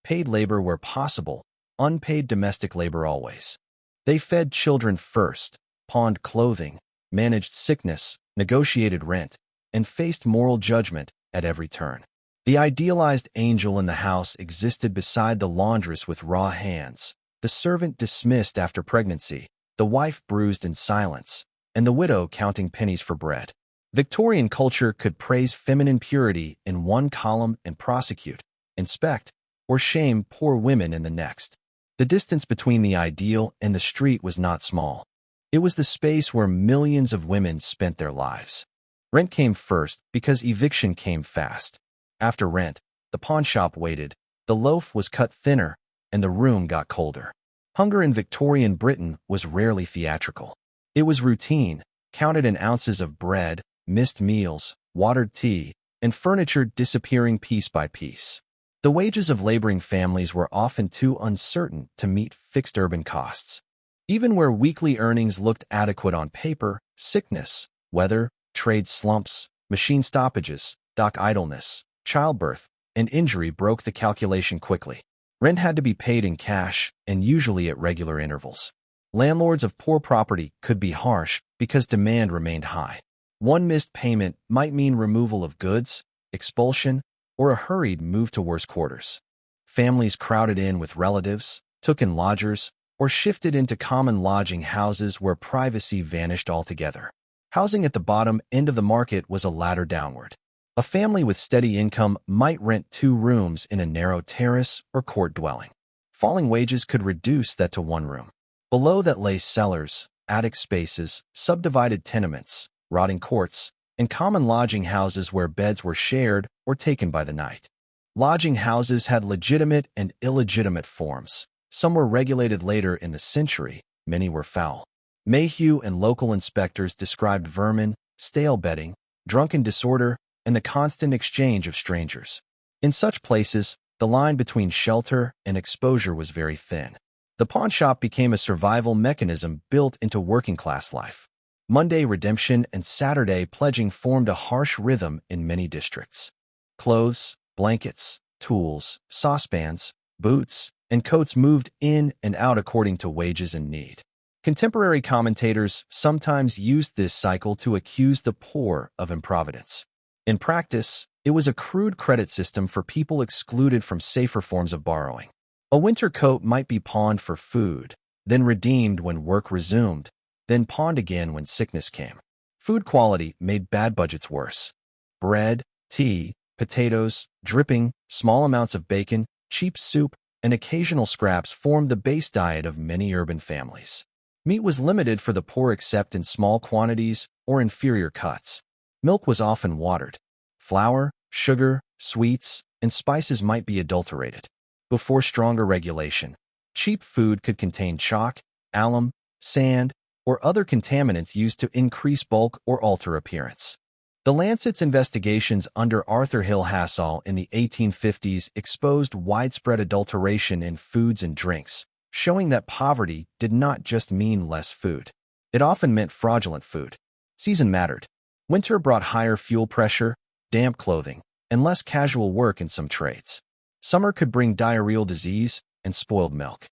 Paid labor where possible, unpaid domestic labor always. They fed children first, pawned clothing, managed sickness, negotiated rent, and faced moral judgment at every turn. The idealized angel in the house existed beside the laundress with raw hands, the servant dismissed after pregnancy, the wife bruised in silence, and the widow counting pennies for bread. Victorian culture could praise feminine purity in one column and prosecute, inspect, or shame poor women in the next. The distance between the ideal and the street was not small. It was the space where millions of women spent their lives. Rent came first because eviction came fast. After rent, the pawnshop waited, the loaf was cut thinner, and the room got colder. Hunger in Victorian Britain was rarely theatrical. It was routine, counted in ounces of bread, missed meals, watered tea, and furniture disappearing piece by piece. The wages of laboring families were often too uncertain to meet fixed urban costs. Even where weekly earnings looked adequate on paper, sickness, weather, trade slumps, machine stoppages, dock idleness, childbirth, and injury broke the calculation quickly. Rent had to be paid in cash and usually at regular intervals. Landlords of poor property could be harsh because demand remained high. One missed payment might mean removal of goods, expulsion, or a hurried move to worse quarters. Families crowded in with relatives, took in lodgers, or shifted into common lodging houses where privacy vanished altogether. Housing at the bottom end of the market was a ladder downward. A family with steady income might rent 2 rooms in a narrow terrace or court dwelling. Falling wages could reduce that to 1 room. Below that lay cellars, attic spaces, subdivided tenements, rotting courts, and common lodging houses where beds were shared or taken by the night. Lodging houses had legitimate and illegitimate forms. Some were regulated later in the century, many were foul. Mayhew and local inspectors described vermin, stale bedding, drunken disorder, and the constant exchange of strangers. In such places, the line between shelter and exposure was very thin. The pawnshop became a survival mechanism built into working-class life. Monday redemption and Saturday pledging formed a harsh rhythm in many districts. Clothes, blankets, tools, saucepans, boots, and coats moved in and out according to wages and need. Contemporary commentators sometimes used this cycle to accuse the poor of improvidence. In practice, it was a crude credit system for people excluded from safer forms of borrowing. A winter coat might be pawned for food, then redeemed when work resumed, then pawned again when sickness came. Food quality made bad budgets worse. Bread, tea, potatoes, dripping, small amounts of bacon, cheap soup, and occasional scraps formed the base diet of many urban families. Meat was limited for the poor except in small quantities or inferior cuts. Milk was often watered. Flour, sugar, sweets, and spices might be adulterated. Before stronger regulation, cheap food could contain chalk, alum, sand, or other contaminants used to increase bulk or alter appearance. The Lancet's investigations under Arthur Hill Hassall in the 1850s exposed widespread adulteration in foods and drinks, showing that poverty did not just mean less food. It often meant fraudulent food. Season mattered. Winter brought higher fuel pressure, damp clothing, and less casual work in some trades. Summer could bring diarrheal disease and spoiled milk.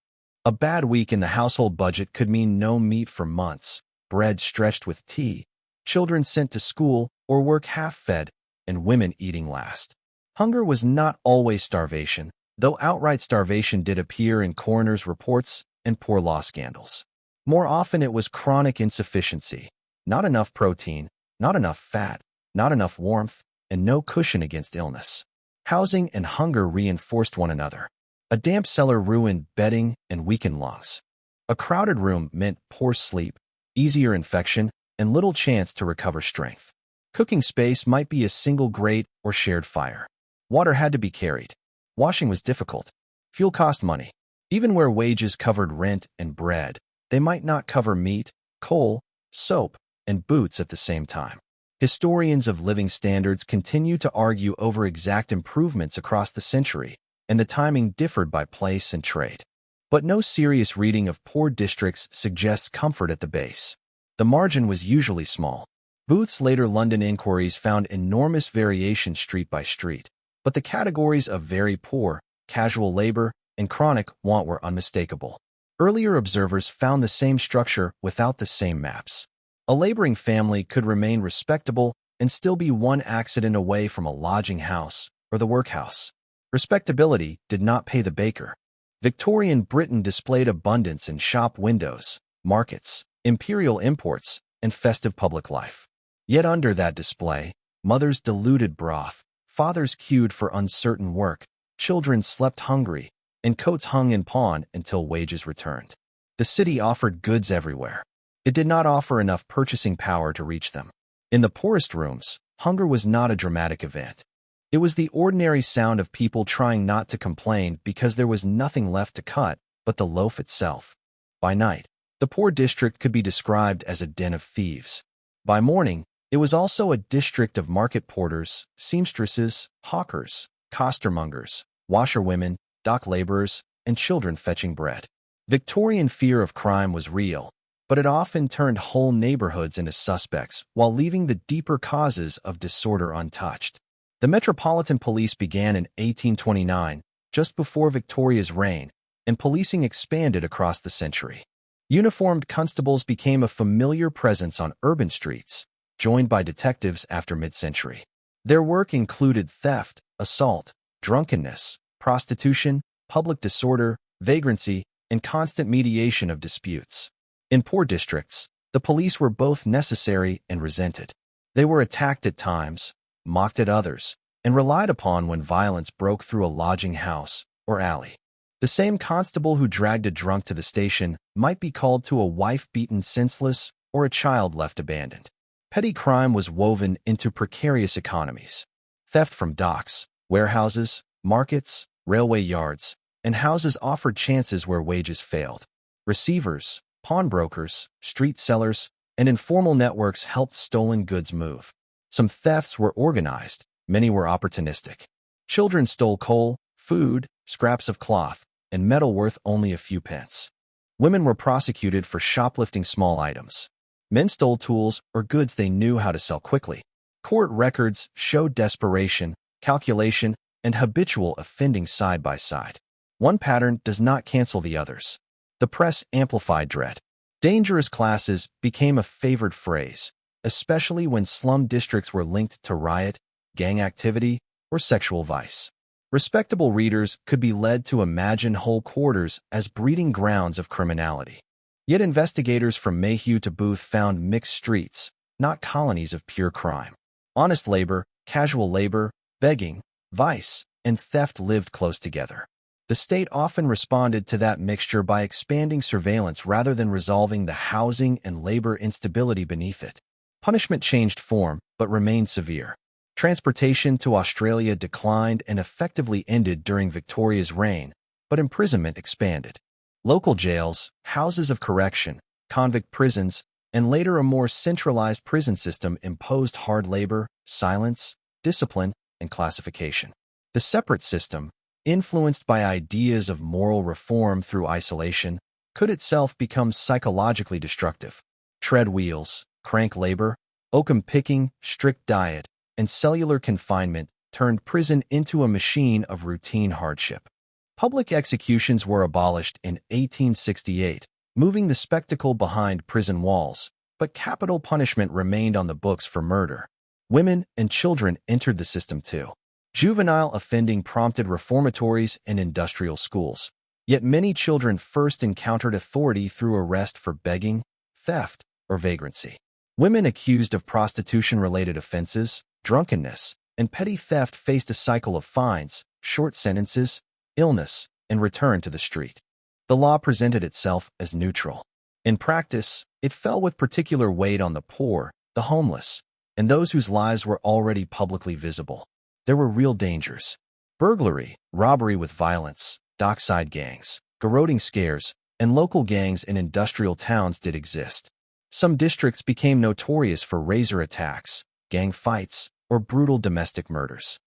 A bad week in the household budget could mean no meat for months, bread stretched with tea, children sent to school or work half-fed, and women eating last. Hunger was not always starvation, though outright starvation did appear in coroners' reports and poor law scandals. More often it was chronic insufficiency, not enough protein, not enough fat, not enough warmth, and no cushion against illness. Housing and hunger reinforced one another. A damp cellar ruined bedding and weakened lungs. A crowded room meant poor sleep, easier infection, and little chance to recover strength. Cooking space might be a single grate or shared fire. Water had to be carried. Washing was difficult. Fuel cost money. Even where wages covered rent and bread, they might not cover meat, coal, soap, and boots at the same time. Historians of living standards continue to argue over exact improvements across the century, and the timing differed by place and trade. But no serious reading of poor districts suggests comfort at the base. The margin was usually small. Booth's later London inquiries found enormous variation street by street, but the categories of very poor, casual labor, and chronic want were unmistakable. Earlier observers found the same structure without the same maps. A laboring family could remain respectable and still be one accident away from a lodging house or the workhouse. Respectability did not pay the baker. Victorian Britain displayed abundance in shop windows, markets, imperial imports, and festive public life. Yet under that display, mothers diluted broth, fathers queued for uncertain work, children slept hungry, and coats hung in pawn until wages returned. The city offered goods everywhere. It did not offer enough purchasing power to reach them. In the poorest rooms, hunger was not a dramatic event. It was the ordinary sound of people trying not to complain because there was nothing left to cut but the loaf itself. By night, the poor district could be described as a den of thieves. By morning, it was also a district of market porters, seamstresses, hawkers, costermongers, washerwomen, dock laborers, and children fetching bread. Victorian fear of crime was real, but it often turned whole neighborhoods into suspects while leaving the deeper causes of disorder untouched. The Metropolitan Police began in 1829, just before Victoria's reign, and policing expanded across the century. Uniformed constables became a familiar presence on urban streets, joined by detectives after mid-century. Their work included theft, assault, drunkenness, prostitution, public disorder, vagrancy, and constant mediation of disputes. In poor districts, the police were both necessary and resented. They were attacked at times, mocked at others, and relied upon when violence broke through a lodging house or alley. The same constable who dragged a drunk to the station might be called to a wife beaten senseless or a child left abandoned. Petty crime was woven into precarious economies. Theft from docks, warehouses, markets, railway yards, and houses offered chances where wages failed. Receivers, pawnbrokers, street sellers, and informal networks helped stolen goods move. Some thefts were organized, many were opportunistic. Children stole coal, food, scraps of cloth, and metal worth only a few pence. Women were prosecuted for shoplifting small items. Men stole tools or goods they knew how to sell quickly. Court records showed desperation, calculation, and habitual offending side by side. One pattern does not cancel the others. The press amplified dread. Dangerous classes became a favored phrase, especially when slum districts were linked to riot, gang activity, or sexual vice. Respectable readers could be led to imagine whole quarters as breeding grounds of criminality. Yet investigators from Mayhew to Booth found mixed streets, not colonies of pure crime. Honest labor, casual labor, begging, vice, and theft lived close together. The state often responded to that mixture by expanding surveillance rather than resolving the housing and labor instability beneath it. Punishment changed form, but remained severe. Transportation to Australia declined and effectively ended during Victoria's reign, but imprisonment expanded. Local jails, houses of correction, convict prisons, and later a more centralized prison system imposed hard labor, silence, discipline, and classification. The separate system, influenced by ideas of moral reform through isolation, could itself become psychologically destructive. Tread wheels, crank labor, oakum picking, strict diet, and cellular confinement turned prison into a machine of routine hardship. Public executions were abolished in 1868, moving the spectacle behind prison walls, but capital punishment remained on the books for murder. Women and children entered the system too. Juvenile offending prompted reformatories and industrial schools, yet many children first encountered authority through arrest for begging, theft, or vagrancy. Women accused of prostitution-related offenses, drunkenness, and petty theft faced a cycle of fines, short sentences, illness, and return to the street. The law presented itself as neutral. In practice, it fell with particular weight on the poor, the homeless, and those whose lives were already publicly visible. There were real dangers. Burglary, robbery with violence, dockside gangs, garroting scares, and local gangs in industrial towns did exist. Some districts became notorious for razor attacks, gang fights, or brutal domestic murders.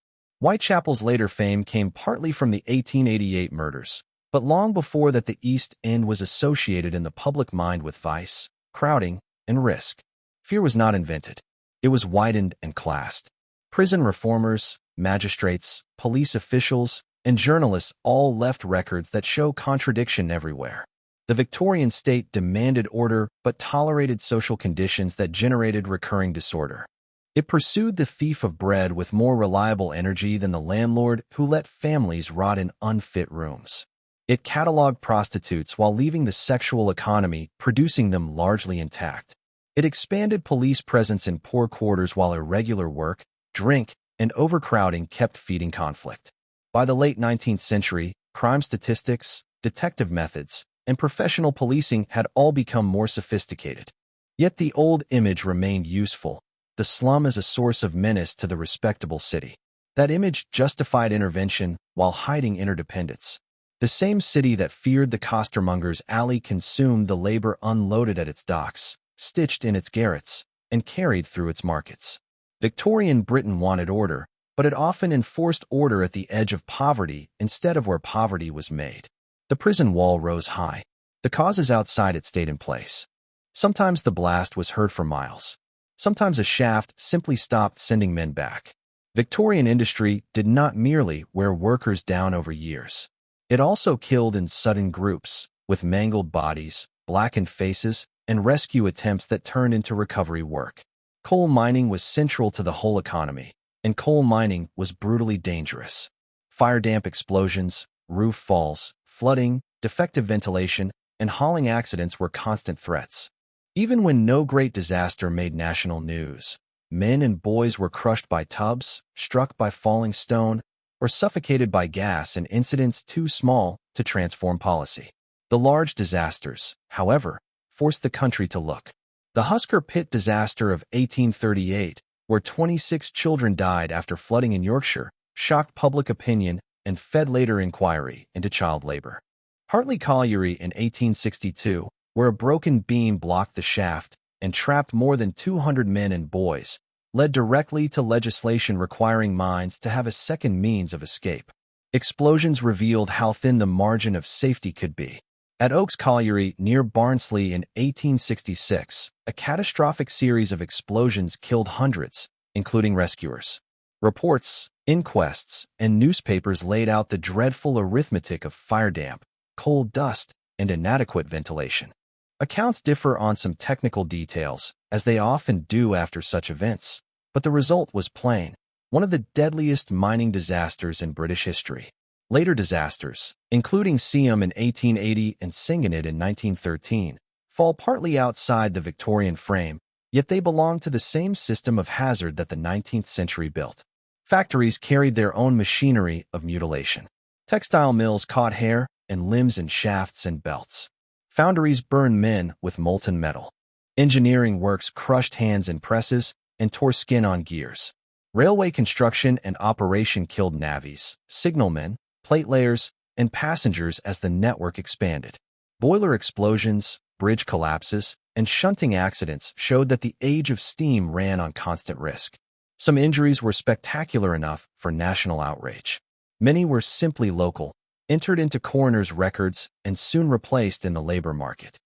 Whitechapel's later fame came partly from the 1888 murders, but long before that the East End was associated in the public mind with vice, crowding, and risk. Fear was not invented. it was widened and classed. Prison reformers, magistrates, police officials, and journalists all left records that show contradiction everywhere. The Victorian state demanded order but tolerated social conditions that generated recurring disorder. It pursued the thief of bread with more reliable energy than the landlord who let families rot in unfit rooms. It cataloged prostitutes while leaving the sexual economy, producing them largely intact. It expanded police presence in poor quarters while irregular work, drink, and overcrowding kept feeding conflict. By the late 19th century, crime statistics, detective methods, and professional policing had all become more sophisticated. Yet the old image remained useful, the slum as a source of menace to the respectable city. That image justified intervention while hiding interdependence. The same city that feared the costermonger's alley consumed the labor unloaded at its docks, stitched in its garrets, and carried through its markets. Victorian Britain wanted order, but it often enforced order at the edge of poverty instead of where poverty was made. The prison wall rose high. The causes outside it stayed in place. Sometimes the blast was heard for miles. Sometimes a shaft simply stopped sending men back. Victorian industry did not merely wear workers down over years. It also killed in sudden groups, with mangled bodies, blackened faces, and rescue attempts that turned into recovery work. Coal mining was central to the whole economy, and coal mining was brutally dangerous. Fire damp explosions, roof falls, flooding, defective ventilation, and hauling accidents were constant threats. Even when no great disaster made national news, men and boys were crushed by tubs, struck by falling stone, or suffocated by gas in incidents too small to transform policy. The large disasters, however, forced the country to look. The Husker Pit disaster of 1838, where 26 children died after flooding in Yorkshire, shocked public opinion and fed later inquiry into child labor. Hartley Colliery in 1862, where a broken beam blocked the shaft and trapped more than 200 men and boys, led directly to legislation requiring mines to have a second means of escape. Explosions revealed how thin the margin of safety could be. At Oaks Colliery near Barnsley in 1866, a catastrophic series of explosions killed hundreds, including rescuers. Reports, inquests, and newspapers laid out the dreadful arithmetic of fire damp, coal dust, and inadequate ventilation. Accounts differ on some technical details, as they often do after such events, but the result was plain: one of the deadliest mining disasters in British history. Later disasters, including Seaham in 1880 and Singanid in 1913, fall partly outside the Victorian frame, yet they belong to the same system of hazard that the 19th century built. Factories carried their own machinery of mutilation. Textile mills caught hair and limbs in shafts and belts. Foundries burned men with molten metal. Engineering works crushed hands in presses and tore skin on gears. Railway construction and operation killed navvies, signalmen, platelayers, and passengers as the network expanded. Boiler explosions, bridge collapses, and shunting accidents showed that the age of steam ran on constant risk. Some injuries were spectacular enough for national outrage. Many were simply local, entered into coroners' records, and soon replaced in the labor market.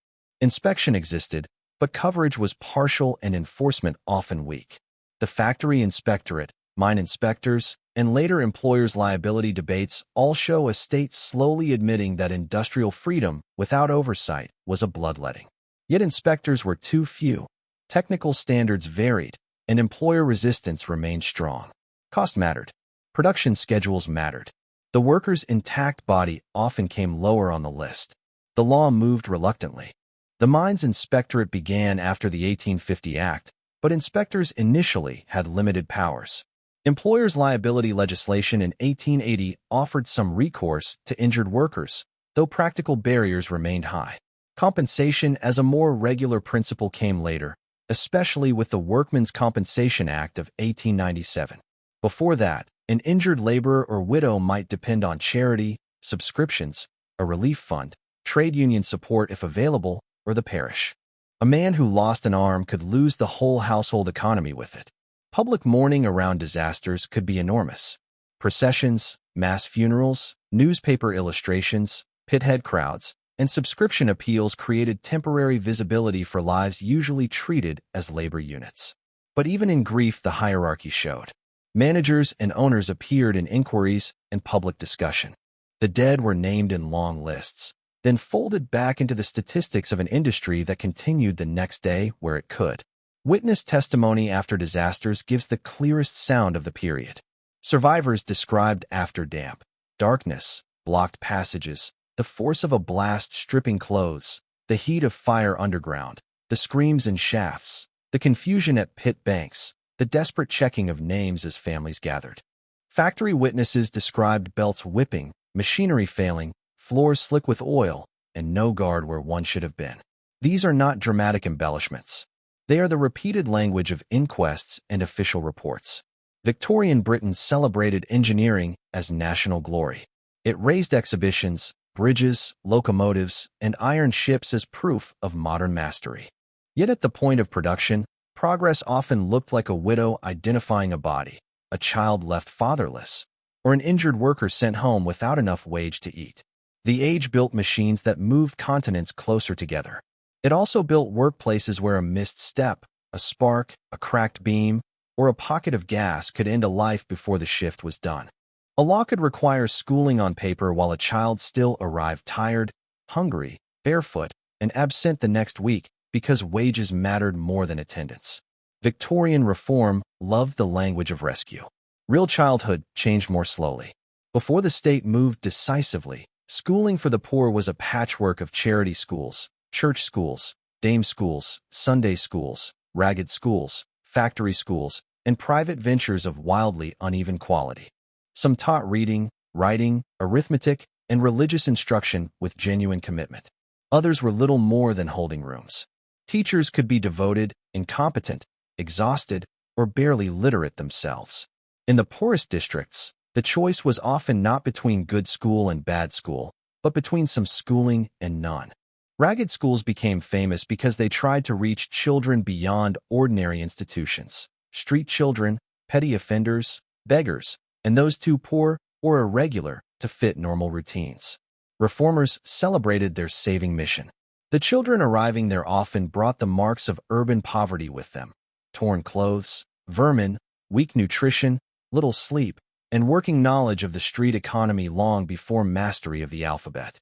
Inspection existed, but coverage was partial and enforcement often weak. The factory inspectorate, mine inspectors, and later employers' liability debates all show a state slowly admitting that industrial freedom without oversight was a bloodletting. Yet inspectors were too few, technical standards varied, and employer resistance remained strong. Cost mattered. Production schedules mattered. The worker's intact body often came lower on the list. The law moved reluctantly. The Mines Inspectorate began after the 1850 Act, but inspectors initially had limited powers. Employers' liability legislation in 1880 offered some recourse to injured workers, though practical barriers remained high. Compensation as a more regular principle came later, especially with the Workmen's Compensation Act of 1897. Before that, an injured laborer or widow might depend on charity, subscriptions, a relief fund, trade union support if available, or the parish. A man who lost an arm could lose the whole household economy with it. Public mourning around disasters could be enormous. Processions, mass funerals, newspaper illustrations, pithead crowds, and subscription appeals created temporary visibility for lives usually treated as labor units. But even in grief, the hierarchy showed. Managers and owners appeared in inquiries and public discussion. The dead were named in long lists, then folded back into the statistics of an industry that continued the next day where it could. Witness testimony after disasters gives the clearest sound of the period. Survivors described after damp, darkness, blocked passages, the force of a blast stripping clothes, the heat of fire underground, the screams in shafts, the confusion at pit banks, the desperate checking of names as families gathered. Factory witnesses described belts whipping, machinery failing, floors slick with oil, and no guard where one should have been. These are not dramatic embellishments. They are the repeated language of inquests and official reports. Victorian Britain celebrated engineering as national glory. It raised exhibitions, bridges, locomotives, and iron ships as proof of modern mastery. Yet at the point of production, progress often looked like a widow identifying a body, a child left fatherless, or an injured worker sent home without enough wage to eat. The age built machines that moved continents closer together. It also built workplaces where a missed step, a spark, a cracked beam, or a pocket of gas could end a life before the shift was done. A law could require schooling on paper while a child still arrived tired, hungry, barefoot, and absent the next week because wages mattered more than attendance. Victorian reform loved the language of rescue. Real childhood changed more slowly. Before the state moved decisively, schooling for the poor was a patchwork of charity schools, church schools, dame schools, Sunday schools, ragged schools, factory schools, and private ventures of wildly uneven quality. Some taught reading, writing, arithmetic, and religious instruction with genuine commitment. Others were little more than holding rooms. Teachers could be devoted, incompetent, exhausted, or barely literate themselves. In the poorest districts, the choice was often not between good school and bad school, but between some schooling and none. Ragged schools became famous because they tried to reach children beyond ordinary institutions. Street children, petty offenders, beggars, and those too poor or irregular to fit normal routines. Reformers celebrated their saving mission. The children arriving there often brought the marks of urban poverty with them: torn clothes, vermin, weak nutrition, little sleep, and working knowledge of the street economy long before mastery of the alphabet.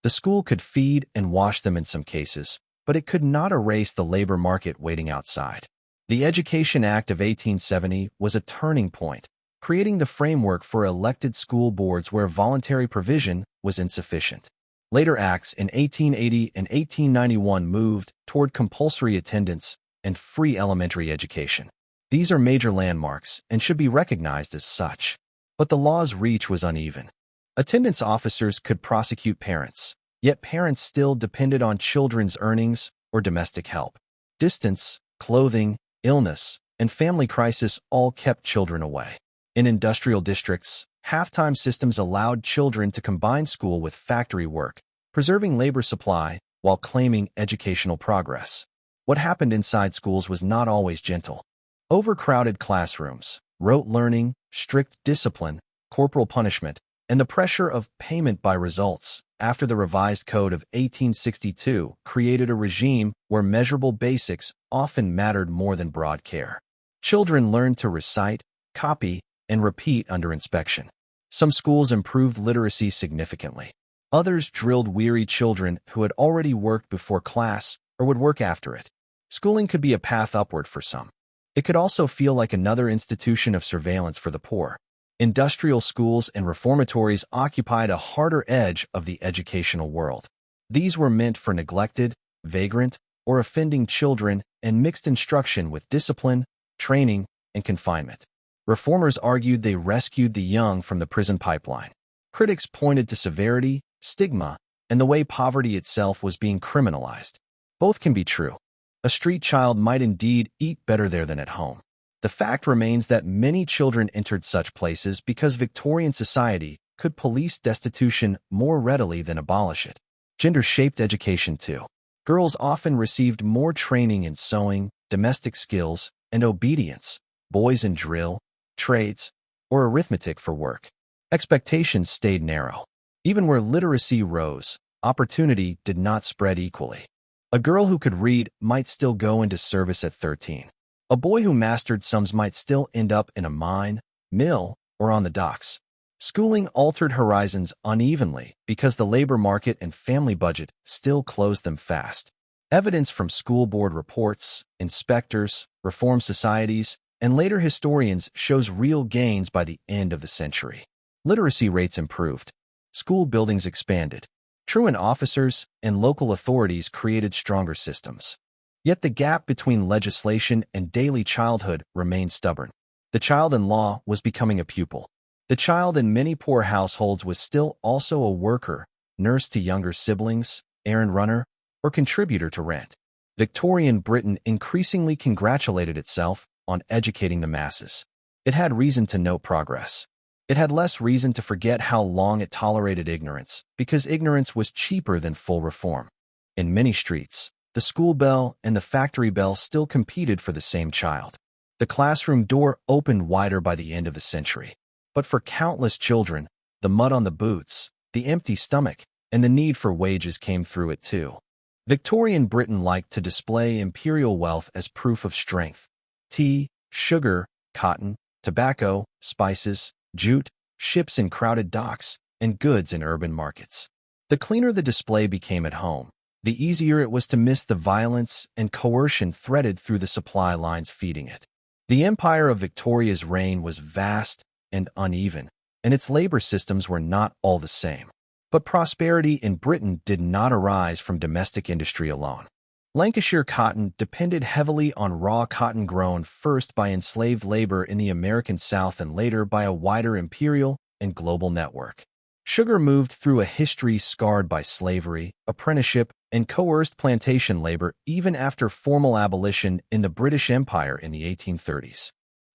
The school could feed and wash them in some cases, but it could not erase the labor market waiting outside. The Education Act of 1870 was a turning point, creating the framework for elected school boards where voluntary provision was insufficient. Later acts in 1880 and 1891 moved toward compulsory attendance and free elementary education. These are major landmarks and should be recognized as such. But the law's reach was uneven. Attendance officers could prosecute parents, yet parents still depended on children's earnings or domestic help. Distance, clothing, illness, and family crisis all kept children away. In industrial districts, half-time systems allowed children to combine school with factory work, preserving labor supply while claiming educational progress. What happened inside schools was not always gentle. Overcrowded classrooms, rote learning, strict discipline, corporal punishment, and the pressure of payment by results after the revised Code of 1862 created a regime where measurable basics often mattered more than broad care. Children learned to recite, copy, and repeat under inspection. Some schools improved literacy significantly. Others drilled weary children who had already worked before class or would work after it. Schooling could be a path upward for some. It could also feel like another institution of surveillance for the poor. Industrial schools and reformatories occupied a harder edge of the educational world. These were meant for neglected, vagrant, or offending children and mixed instruction with discipline, training, and confinement. Reformers argued they rescued the young from the prison pipeline. Critics pointed to severity, stigma, and the way poverty itself was being criminalized. Both can be true. A street child might indeed eat better there than at home. The fact remains that many children entered such places because Victorian society could police destitution more readily than abolish it. Gender shaped education too. Girls often received more training in sewing, domestic skills, and obedience, boys in drill, trades, or arithmetic for work. Expectations stayed narrow. Even where literacy rose, opportunity did not spread equally. A girl who could read might still go into service at 13. A boy who mastered sums might still end up in a mine, mill, or on the docks. Schooling altered horizons unevenly because the labor market and family budget still closed them fast. Evidence from school board reports, inspectors, reform societies, and later historians shows real gains by the end of the century. Literacy rates improved. School buildings expanded. Truant officers and local authorities created stronger systems. Yet the gap between legislation and daily childhood remained stubborn. The child-in-law was becoming a pupil. The child in many poor households was still also a worker, nurse to younger siblings, errand runner, or contributor to rent. Victorian Britain increasingly congratulated itself on educating the masses. It had reason to note progress. It had less reason to forget how long it tolerated ignorance, because ignorance was cheaper than full reform. In many streets, the school bell and the factory bell still competed for the same child. The classroom door opened wider by the end of the century. But for countless children, the mud on the boots, the empty stomach, and the need for wages came through it too. Victorian Britain liked to display imperial wealth as proof of strength. Tea, sugar, cotton, tobacco, spices, jute, ships in crowded docks, and goods in urban markets. The cleaner the display became at home, the easier it was to miss the violence and coercion threaded through the supply lines feeding it. The empire of Victoria's reign was vast and uneven, and its labor systems were not all the same. But prosperity in Britain did not arise from domestic industry alone. Lancashire cotton depended heavily on raw cotton grown first by enslaved labor in the American South and later by a wider imperial and global network. Sugar moved through a history scarred by slavery, apprenticeship, and coerced plantation labor even after formal abolition in the British Empire in the 1830s.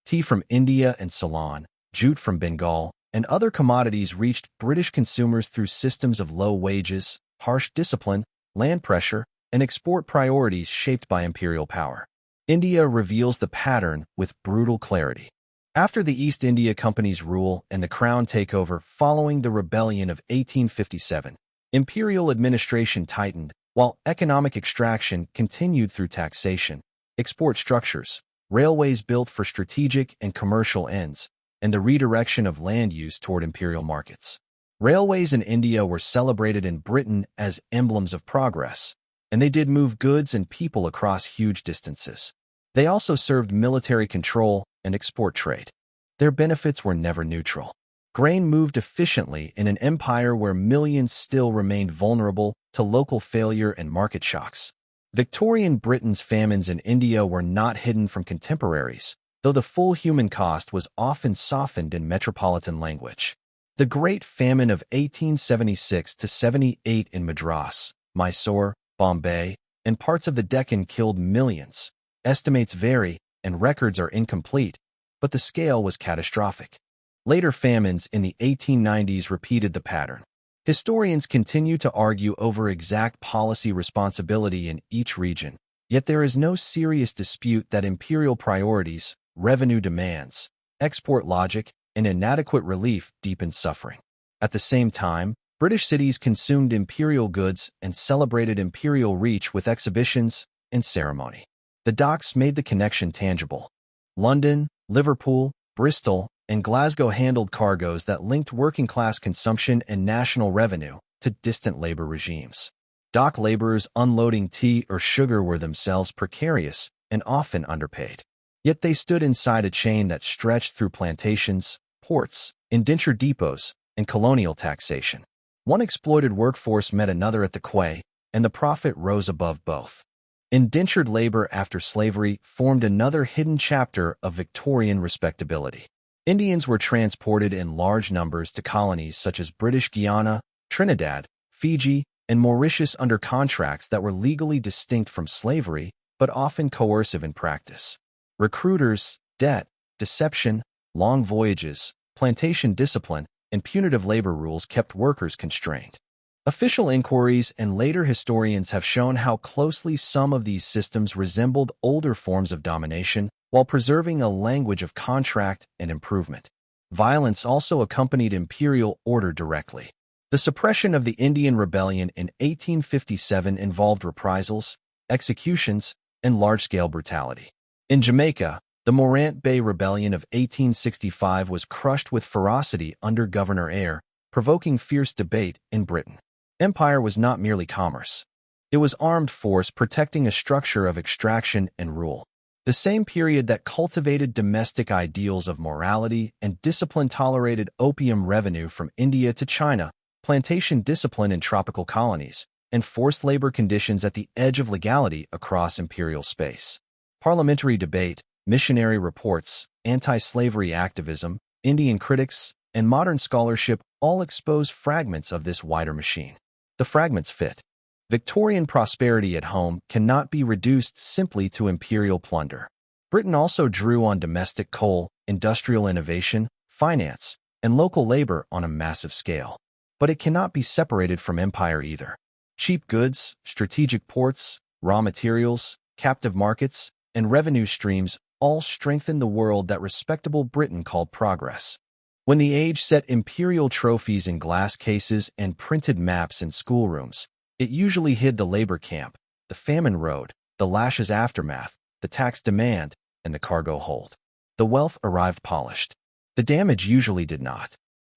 Tea from India and Ceylon, jute from Bengal, and other commodities reached British consumers through systems of low wages, harsh discipline, land pressure, and export priorities shaped by imperial power. India reveals the pattern with brutal clarity. After the East India Company's rule and the Crown takeover following the Rebellion of 1857, imperial administration tightened, while economic extraction continued through taxation, export structures, railways built for strategic and commercial ends, and the redirection of land use toward imperial markets. Railways in India were celebrated in Britain as emblems of progress, and they did move goods and people across huge distances. They also served military control and export trade. Their benefits were never neutral. Grain moved efficiently in an empire where millions still remained vulnerable to local failure and market shocks. Victorian Britain's famines in India were not hidden from contemporaries, though the full human cost was often softened in metropolitan language. The Great Famine of 1876–78 in Madras, Mysore, Bombay, and parts of the Deccan killed millions. Estimates vary, and records are incomplete, but the scale was catastrophic. Later famines in the 1890s repeated the pattern. Historians continue to argue over exact policy responsibility in each region, yet there is no serious dispute that imperial priorities, revenue demands, export logic, and inadequate relief deepened suffering. At the same time, British cities consumed imperial goods and celebrated imperial reach with exhibitions and ceremony. The docks made the connection tangible. London, Liverpool, Bristol, and Glasgow handled cargoes that linked working-class consumption and national revenue to distant labor regimes. Dock laborers unloading tea or sugar were themselves precarious and often underpaid. Yet they stood inside a chain that stretched through plantations, ports, indentured depots, and colonial taxation. One exploited workforce met another at the quay, and the profit rose above both. Indentured labor after slavery formed another hidden chapter of Victorian respectability. Indians were transported in large numbers to colonies such as British Guiana, Trinidad, Fiji, and Mauritius under contracts that were legally distinct from slavery, but often coercive in practice. Recruiters, debt, deception, long voyages, plantation discipline, and punitive labor rules kept workers constrained. Official inquiries and later historians have shown how closely some of these systems resembled older forms of domination while preserving a language of contract and improvement. Violence also accompanied imperial order directly. The suppression of the Indian Rebellion in 1857 involved reprisals, executions, and large-scale brutality. In Jamaica, the Morant Bay Rebellion of 1865 was crushed with ferocity under Governor Eyre, provoking fierce debate in Britain. Empire was not merely commerce. It was armed force protecting a structure of extraction and rule. The same period that cultivated domestic ideals of morality and discipline tolerated opium revenue from India to China, plantation discipline in tropical colonies, and forced labor conditions at the edge of legality across imperial space. Parliamentary debate, missionary reports, anti-slavery activism, Indian critics, and modern scholarship all expose fragments of this wider machine. The fragments fit. Victorian prosperity at home cannot be reduced simply to imperial plunder. Britain also drew on domestic coal, industrial innovation, finance, and local labor on a massive scale. But it cannot be separated from empire either. Cheap goods, strategic ports, raw materials, captive markets, and revenue streams all strengthened the world that respectable Britain called progress. When the age set imperial trophies in glass cases and printed maps in schoolrooms, it usually hid the labor camp, the famine road, the lashes aftermath, the tax demand, and the cargo hold. The wealth arrived polished. The damage usually did not.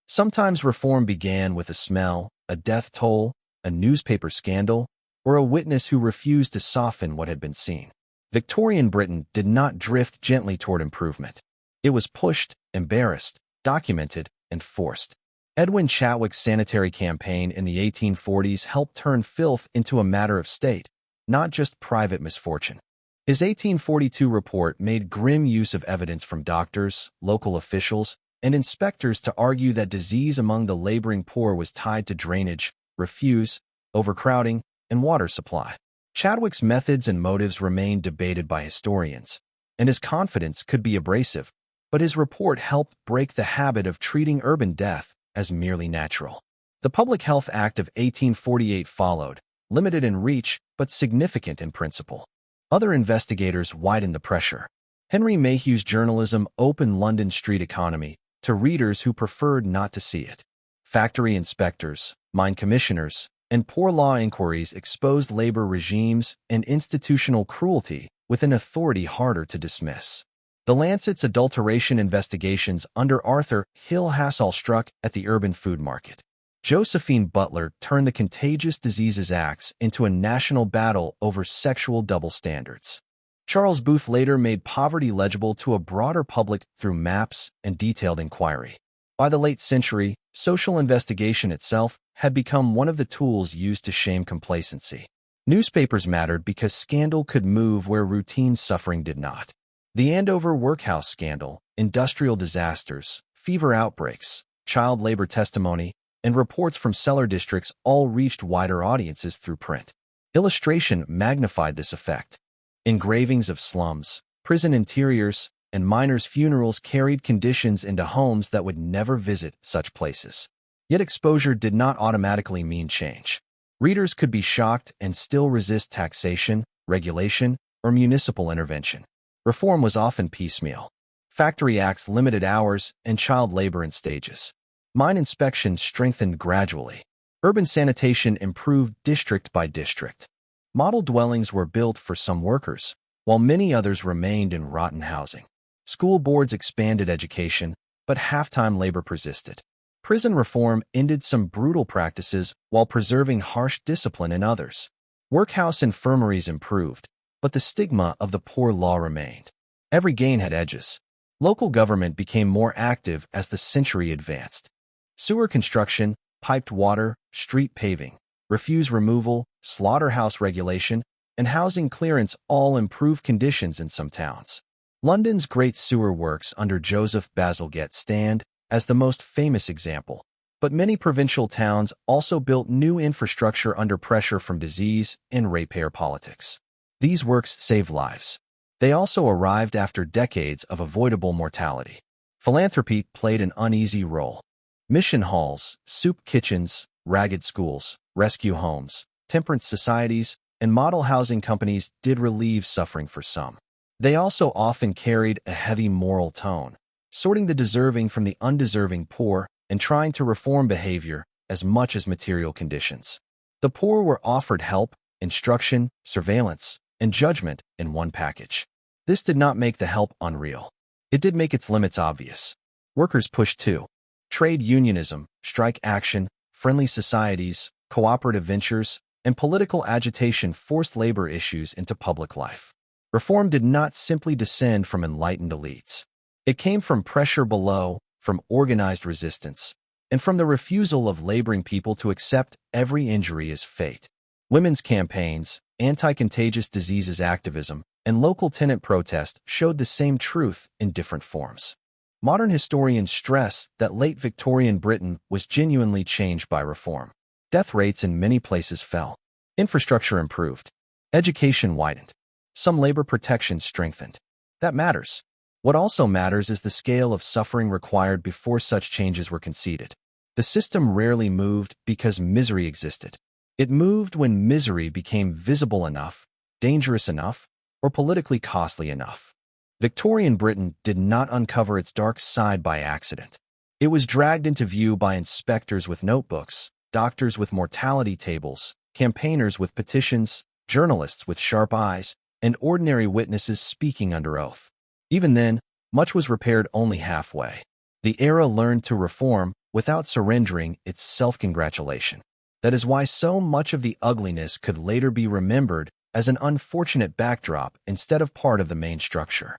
Sometimes reform began with a smell, a death toll, a newspaper scandal, or a witness who refused to soften what had been seen. Victorian Britain did not drift gently toward improvement. It was pushed, embarrassed, documented, and forced. Edwin Chadwick's sanitary campaign in the 1840s helped turn filth into a matter of state, not just private misfortune. His 1842 report made grim use of evidence from doctors, local officials, and inspectors to argue that disease among the laboring poor was tied to drainage, refuse, overcrowding, and water supply. Chadwick's methods and motives remain debated by historians, and his confidence could be abrasive, but his report helped break the habit of treating urban death as merely natural. The Public Health Act of 1848 followed, limited in reach but significant in principle. Other investigators widened the pressure. Henry Mayhew's journalism opened London's street economy to readers who preferred not to see it. Factory inspectors, mine commissioners, and poor law inquiries exposed labor regimes and institutional cruelty with an authority harder to dismiss. The Lancet's adulteration investigations under Arthur Hill Hassall struck at the urban food market. Josephine Butler turned the Contagious Diseases Acts into a national battle over sexual double standards. Charles Booth later made poverty legible to a broader public through maps and detailed inquiry. By the late century, social investigation itself had become one of the tools used to shame complacency. Newspapers mattered because scandal could move where routine suffering did not. The Andover workhouse scandal, industrial disasters, fever outbreaks, child labor testimony, and reports from cellar districts all reached wider audiences through print. Illustration magnified this effect. Engravings of slums, prison interiors, and miners' funerals carried conditions into homes that would never visit such places. Yet exposure did not automatically mean change. Readers could be shocked and still resist taxation, regulation, or municipal intervention. Reform was often piecemeal. Factory acts limited hours and child labor in stages. Mine inspection strengthened gradually. Urban sanitation improved district by district. Model dwellings were built for some workers, while many others remained in rotten housing. School boards expanded education, but half-time labor persisted. Prison reform ended some brutal practices while preserving harsh discipline in others. Workhouse infirmaries improved, but the stigma of the poor law remained. Every gain had edges. Local government became more active as the century advanced. Sewer construction, piped water, street paving, refuse removal, slaughterhouse regulation, and housing clearance all improved conditions in some towns. London's Great Sewer Works under Joseph Bazalgette stand as the most famous example, but many provincial towns also built new infrastructure under pressure from disease and ratepayer politics. These works saved lives. They also arrived after decades of avoidable mortality. Philanthropy played an uneasy role. Mission halls, soup kitchens, ragged schools, rescue homes, temperance societies, and model housing companies did relieve suffering for some. They also often carried a heavy moral tone, sorting the deserving from the undeserving poor and trying to reform behavior as much as material conditions. The poor were offered help, instruction, surveillance, and judgment in one package. This did not make the help unreal. It did make its limits obvious. Workers pushed too. Trade unionism, strike action, friendly societies, cooperative ventures, and political agitation forced labor issues into public life. Reform did not simply descend from enlightened elites. It came from pressure below, from organized resistance, and from the refusal of laboring people to accept every injury as fate. Women's campaigns, anti-contagious diseases activism, and local tenant protest showed the same truth in different forms. Modern historians stress that late Victorian Britain was genuinely changed by reform. Death rates in many places fell. Infrastructure improved. Education widened. Some labor protections strengthened. That matters. What also matters is the scale of suffering required before such changes were conceded. The system rarely moved because misery existed. It moved when misery became visible enough, dangerous enough, or politically costly enough. Victorian Britain did not uncover its dark side by accident. It was dragged into view by inspectors with notebooks, doctors with mortality tables, campaigners with petitions, journalists with sharp eyes, and ordinary witnesses speaking under oath. Even then, much was repaired only halfway. The era learned to reform without surrendering its self-congratulation. That is why so much of the ugliness could later be remembered as an unfortunate backdrop instead of part of the main structure.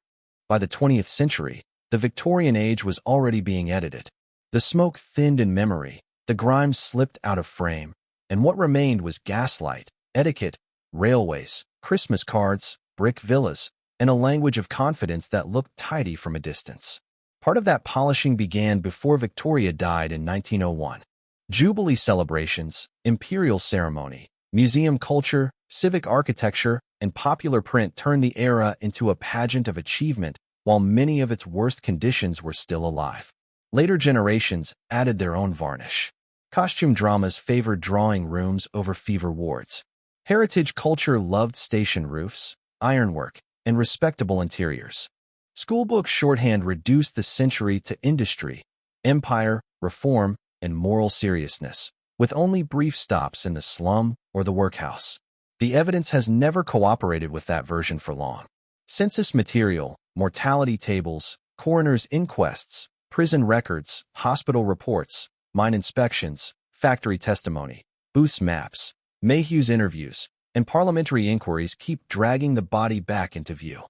By the 20th century, the Victorian age was already being edited. The smoke thinned in memory, the grime slipped out of frame, and what remained was gaslight, etiquette, railways, Christmas cards, brick villas, and a language of confidence that looked tidy from a distance. Part of that polishing began before Victoria died in 1901. Jubilee celebrations, imperial ceremony, museum culture, civic architecture, and popular print turned the era into a pageant of achievement while many of its worst conditions were still alive. Later generations added their own varnish. Costume dramas favored drawing rooms over fever wards. Heritage culture loved station roofs, ironwork, and respectable interiors. Schoolbook shorthand reduced the century to industry, empire, reform, and moral seriousness, with only brief stops in the slum or the workhouse. The evidence has never cooperated with that version for long. Census material, mortality tables, coroner's inquests, prison records, hospital reports, mine inspections, factory testimony, Booth's maps, Mayhew's interviews, and parliamentary inquiries keep dragging the body back into view.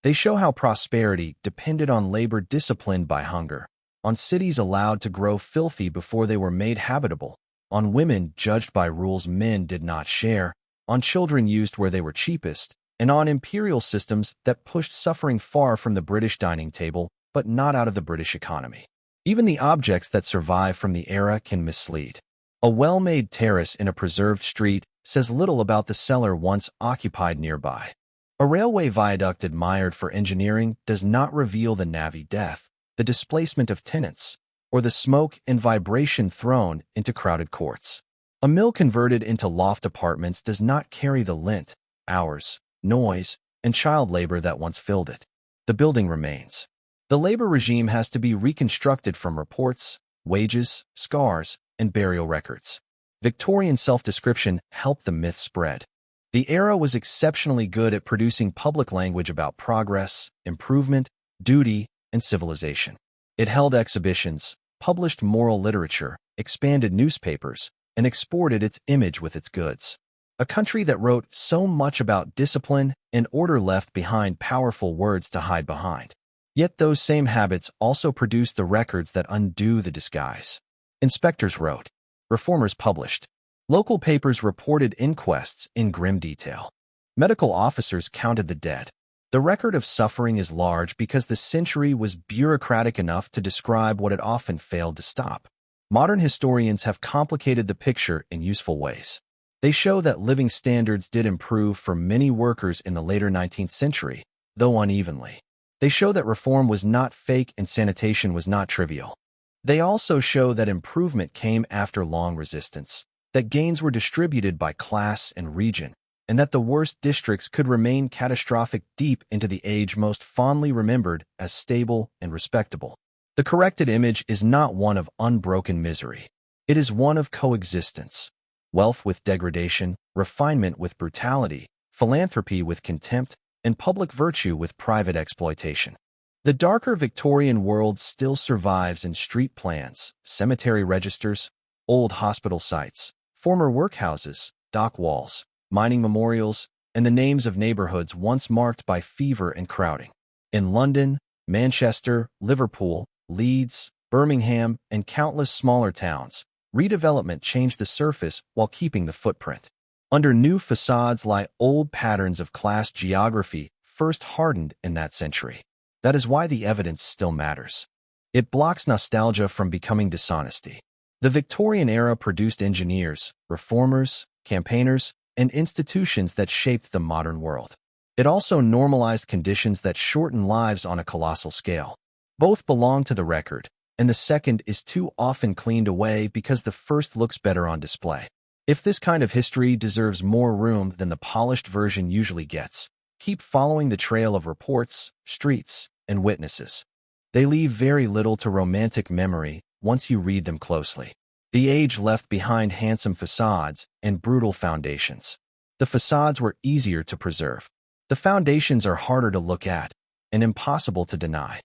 They show how prosperity depended on labor disciplined by hunger, on cities allowed to grow filthy before they were made habitable, on women judged by rules men did not share, on children used where they were cheapest, and on imperial systems that pushed suffering far from the British dining table, but not out of the British economy. Even the objects that survive from the era can mislead. A well-made terrace in a preserved street says little about the cellar once occupied nearby. A railway viaduct admired for engineering does not reveal the navvy death, the displacement of tenants, or the smoke and vibration thrown into crowded courts. A mill converted into loft apartments does not carry the lint, hours, noise, and child labor that once filled it. The building remains. The labor regime has to be reconstructed from reports, wages, scars, and burial records. Victorian self-description helped the myth spread. The era was exceptionally good at producing public language about progress, improvement, duty, and civilization. It held exhibitions, published moral literature, expanded newspapers, and exported its image with its goods. A country that wrote so much about discipline and order left behind powerful words to hide behind. Yet those same habits also produced the records that undo the disguise. Inspectors wrote. Reformers published. Local papers reported inquests in grim detail. Medical officers counted the dead. The record of suffering is large because the century was bureaucratic enough to describe what it often failed to stop. Modern historians have complicated the picture in useful ways. They show that living standards did improve for many workers in the later 19th century, though unevenly. They show that reform was not fake and sanitation was not trivial. They also show that improvement came after long resistance, that gains were distributed by class and region, and that the worst districts could remain catastrophic deep into the age most fondly remembered as stable and respectable. The corrected image is not one of unbroken misery. It is one of coexistence. Wealth with degradation, refinement with brutality, philanthropy with contempt, and public virtue with private exploitation. The darker Victorian world still survives in street plans, cemetery registers, old hospital sites, former workhouses, dock walls, mining memorials, and the names of neighborhoods once marked by fever and crowding. In London, Manchester, Liverpool, Leeds, Birmingham, and countless smaller towns, redevelopment changed the surface while keeping the footprint. Under new facades lie old patterns of class geography first hardened in that century. That is why the evidence still matters. It blocks nostalgia from becoming dishonesty. The Victorian era produced engineers, reformers, campaigners, and institutions that shaped the modern world. It also normalized conditions that shorten lives on a colossal scale. Both belong to the record, and the second is too often cleaned away because the first looks better on display. If this kind of history deserves more room than the polished version usually gets, keep following the trail of reports, streets, and witnesses. They leave very little to romantic memory once you read them closely. The age left behind handsome facades and brutal foundations. The facades were easier to preserve. The foundations are harder to look at and impossible to deny.